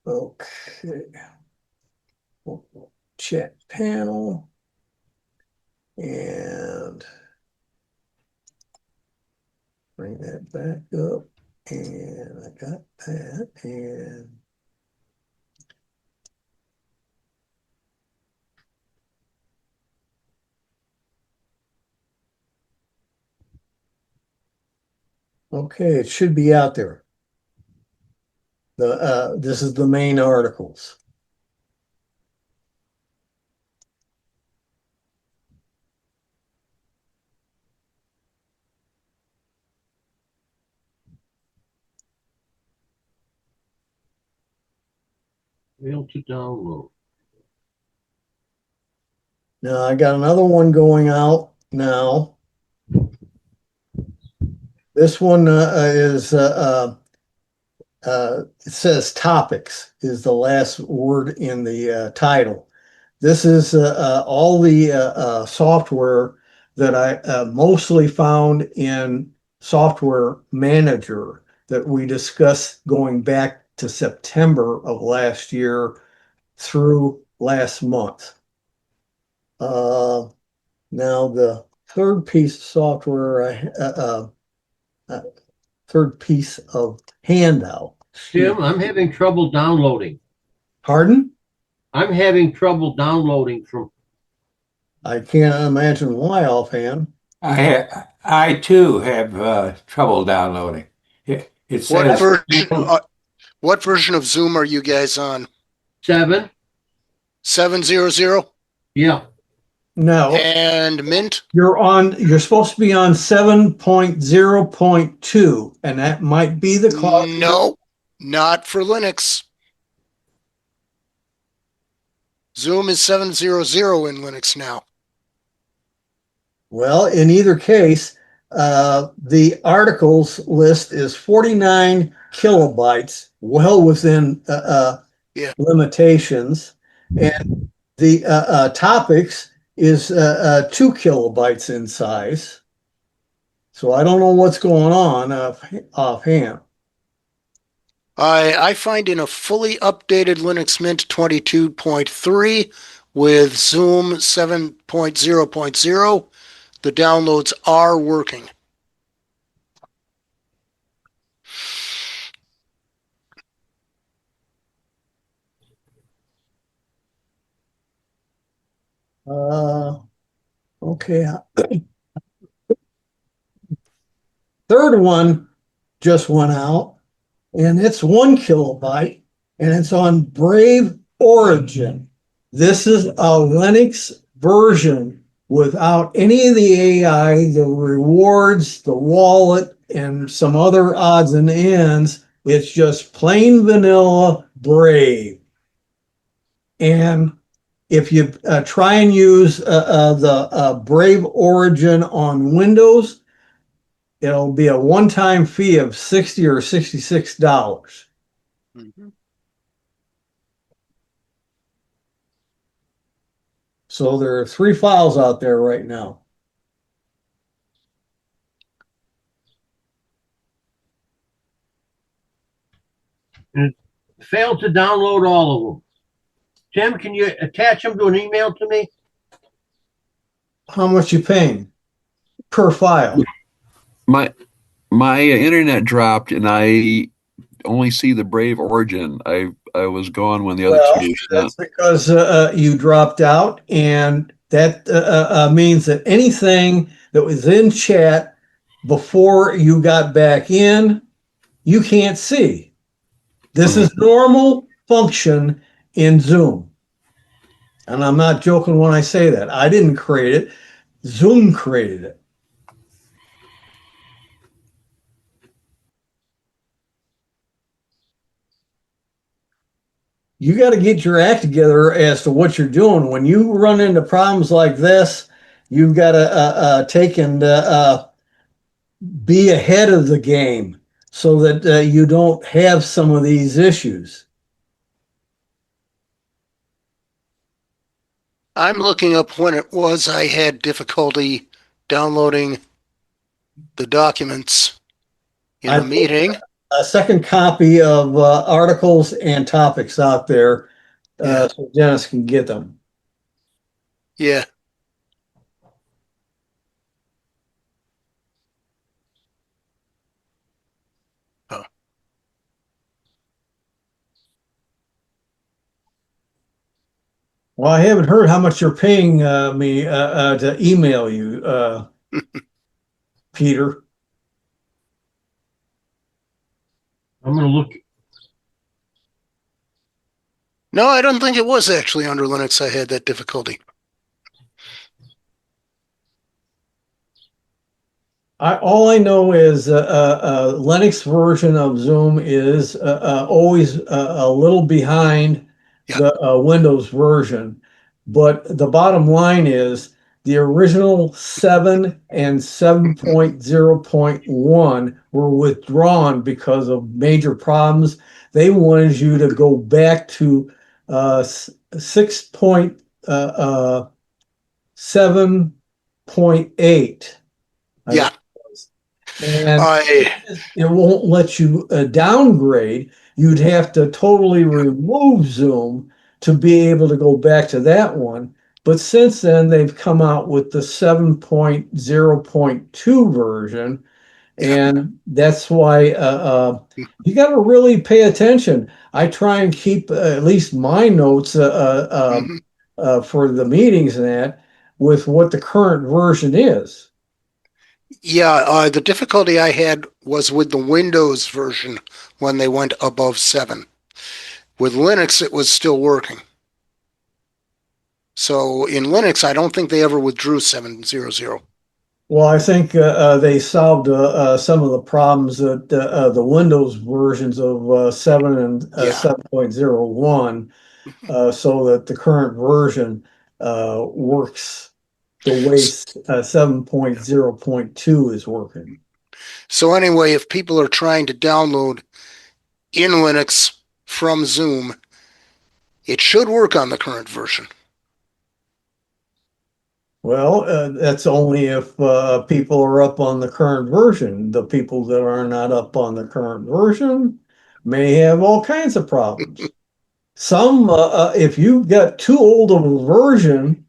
Okay. Chat panel. And bring that back up. And I got that. And okay, it should be out there. This is the main articles. Failed to download. Now I got another one going out now. This one is it says topics is the last word in the title. This is all the software that I mostly found in Software Manager that we discussed going back to September of last year through last month. Now the third piece of software, third piece of handout. Tim, I'm having trouble downloading. Pardon? I'm having trouble downloading from. I can't imagine why offhand. I too have trouble downloading. It says What version of Zoom are you guys on? 7? 700? Yeah. No. And Mint? You're supposed to be on 7.0.2, and that might be the cause. No, not for Linux. Zoom is 700 in Linux now. Well, in either case, the articles list is 49 kilobytes, well within limitations, and the topics is 2 kilobytes in size. So I don't know what's going on offhand. I find in a fully updated Linux Mint 22.3 with Zoom 7.0.0, the downloads are working. Okay. Third one just went out, and it's 1 kilobyte, and it's on Brave Origin. This is a Linux version without any of the AI, the rewards, the wallet, and some other odds and ends. It's just plain vanilla Brave. And if you try and use the Brave Origin on Windows, it'll be a one-time fee of $60 or $66. Mhm. So there are 3 files out there right now. And it failed to download all of them. Tim, can you attach them to an email to me? How much you paying per file? My internet dropped, and I only see the Brave Origin. I was gone when the other two Well, were that's sent. because you dropped out, and that means that anything that was in chat before you got back in, you can't see. This is normal function in Zoom. And I'm not joking when I say that. I didn't create it. Zoom created it. You got to get your act together as to what you're doing. When you run into problems like this, you've got to take and be ahead of the game so that you don't have some of these issues. I'm looking up when it was I had difficulty downloading the documents in I the put meeting. a second copy of articles and topics out there Yeah. so Dennis can get them. Yeah. Oh. Well, I haven't heard how much you're paying me to email you, Peter. I'm going to look. No, I don't think it was actually under Linux I had that difficulty. All I know is Linux version of Zoom is always a little behind Yeah. the Windows version. But the bottom line is the original 7 and 7.0.1 were withdrawn because of major problems. They wanted you to go back to 6.7.8. Yeah. And I it won't let you downgrade. You'd have to totally remove Zoom to be able to go back to that one. But since then, they've come out with the 7.0.2 version. Yeah. And that's why you got to really pay attention. I try and keep at least my notes Mhm. for the meetings and that with what the current version is. Yeah, the difficulty I had was with the Windows version when they went above 7. With Linux, it was still working. So in Linux, I don't think they ever withdrew 7.0.0. Well, I think they solved some of the problems that the Windows versions of 7 and Yeah. 7.01 so that the current version works the way 7.0.2 is working. So anyway, if people are trying to download in Linux from Zoom, it should work on the current version. Well, that's only if people are up on the current version. The people that are not up on the current version may have all kinds of problems. Some, if you've got too old of a version,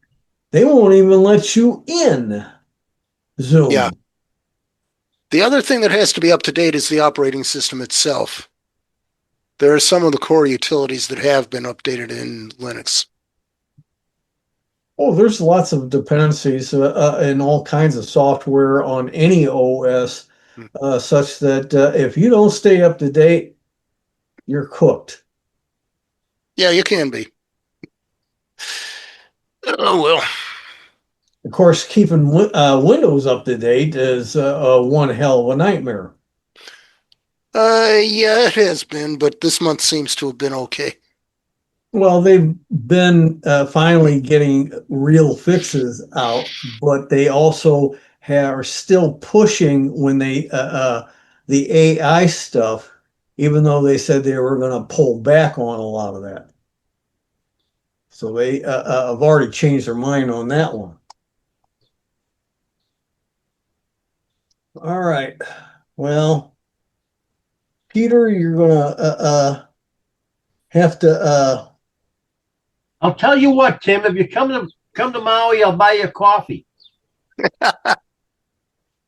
they won't even let you in Zoom. Yeah. The other thing that has to be up to date is the operating system itself. There are some of the core utilities that have been updated in Linux. Oh, there's lots of dependencies in all kinds of software on any OS, such that if you don't stay up to date, you're cooked. Yeah, you can be. Oh, well. Of course, keeping Windows up to date is one hell of a nightmare. Yeah, it has been, but this month seems to have been okay. Well, they've been finally getting real fixes out, but they also are still pushing when they the AI stuff, even though they said they were going to pull back on a lot of that. So they have already changed their mind on that one. All right. Well, Peter, you're going to have to. I'll tell you what, Tim. If you come to Maui, I'll buy you a coffee.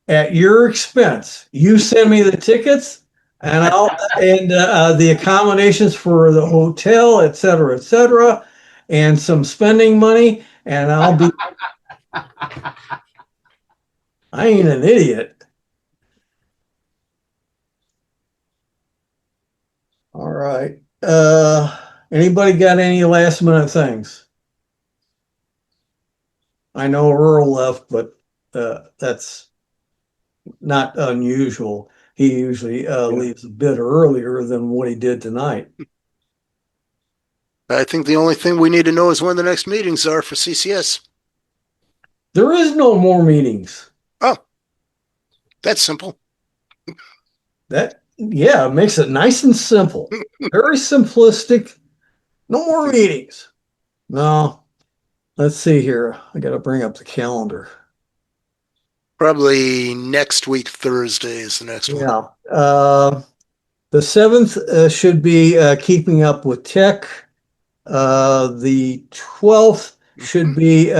At your expense. You send me the tickets, and the accommodations for the hotel, et cetera, and some spending money, and I'll be. I ain't an idiot. All right. Anybody got any last minute things? I know Earl left, but that's not unusual. He usually leaves a bit earlier than what he did tonight. I think the only thing we need to know is when the next meetings are for CCS. There is no more meetings. Oh, that's simple. That, yeah, it makes it nice and simple. Very simplistic. No more meetings. No. Let's see here. I got to bring up the calendar. Probably next week, Thursday is the next one. Yeah. The 7th should be keeping up with tech. The 12th should be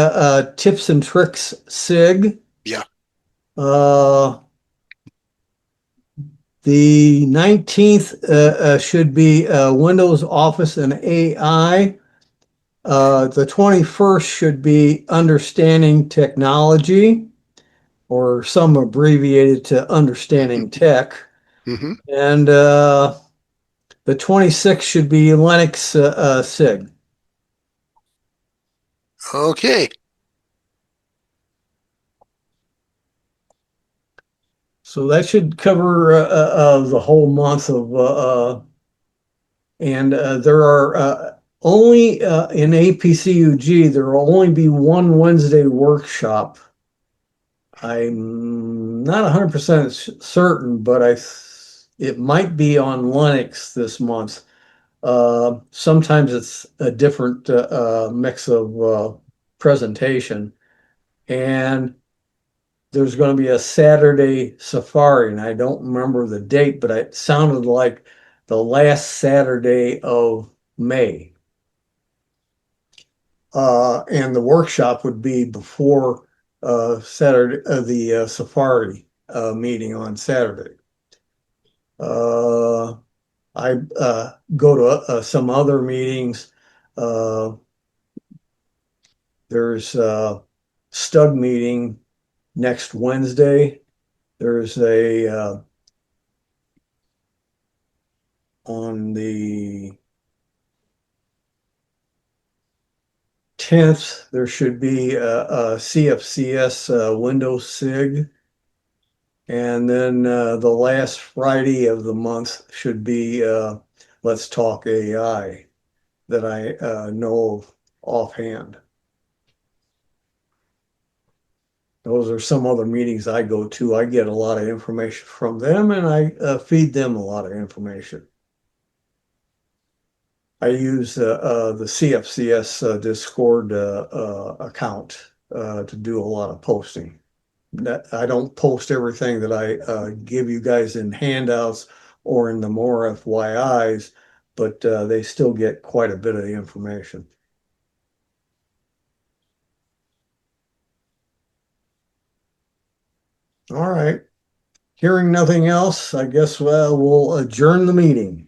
tips and tricks SIG. Yeah. The 19th should be Windows, Office, and AI. The 21st should be Understanding Technology, or some abbreviated to Understanding Tech. Mm-hmm. And the 26th should be Linux SIG. Okay. So that should cover the whole month of, and there are only in APCUG, there will only be one Wednesday workshop. I'm not 100% certain, but it might be on Linux this month. Sometimes it's a different mix of presentation. And there's going to be a Saturday safari, and I don't remember the date, but it sounded like the last Saturday of May. And the workshop would be before Saturday, the safari meeting on Saturday. I go to some other meetings. There's a Stug meeting next Wednesday. There's a on the 10th, there should be a CFCS Windows SIG. And then the last Friday of the month should be Let's Talk AI that I know of offhand. Those are some other meetings I go to. I get a lot of information from them, and I feed them a lot of information. I use the CFCS Discord account to do a lot of posting. I don't post everything that I give you guys in handouts or in the more FYIs, but they still get quite a bit of the information. All right. Hearing nothing else, I guess we'll adjourn the meeting.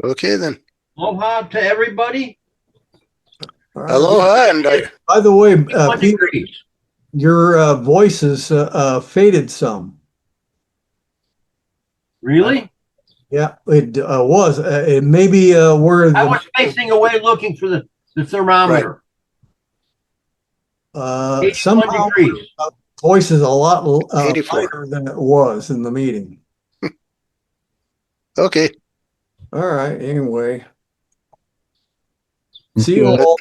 Okay, then. Aloha to everybody. All right. Aloha, and By the way, 21 Peter, degrees. your voice is faded some. Really? Yeah, it was. It may be where I was facing away looking for the thermometer. somehow degrees. voice is a lot 84. lighter than it was in the meeting. Okay. All right. Anyway, see you all.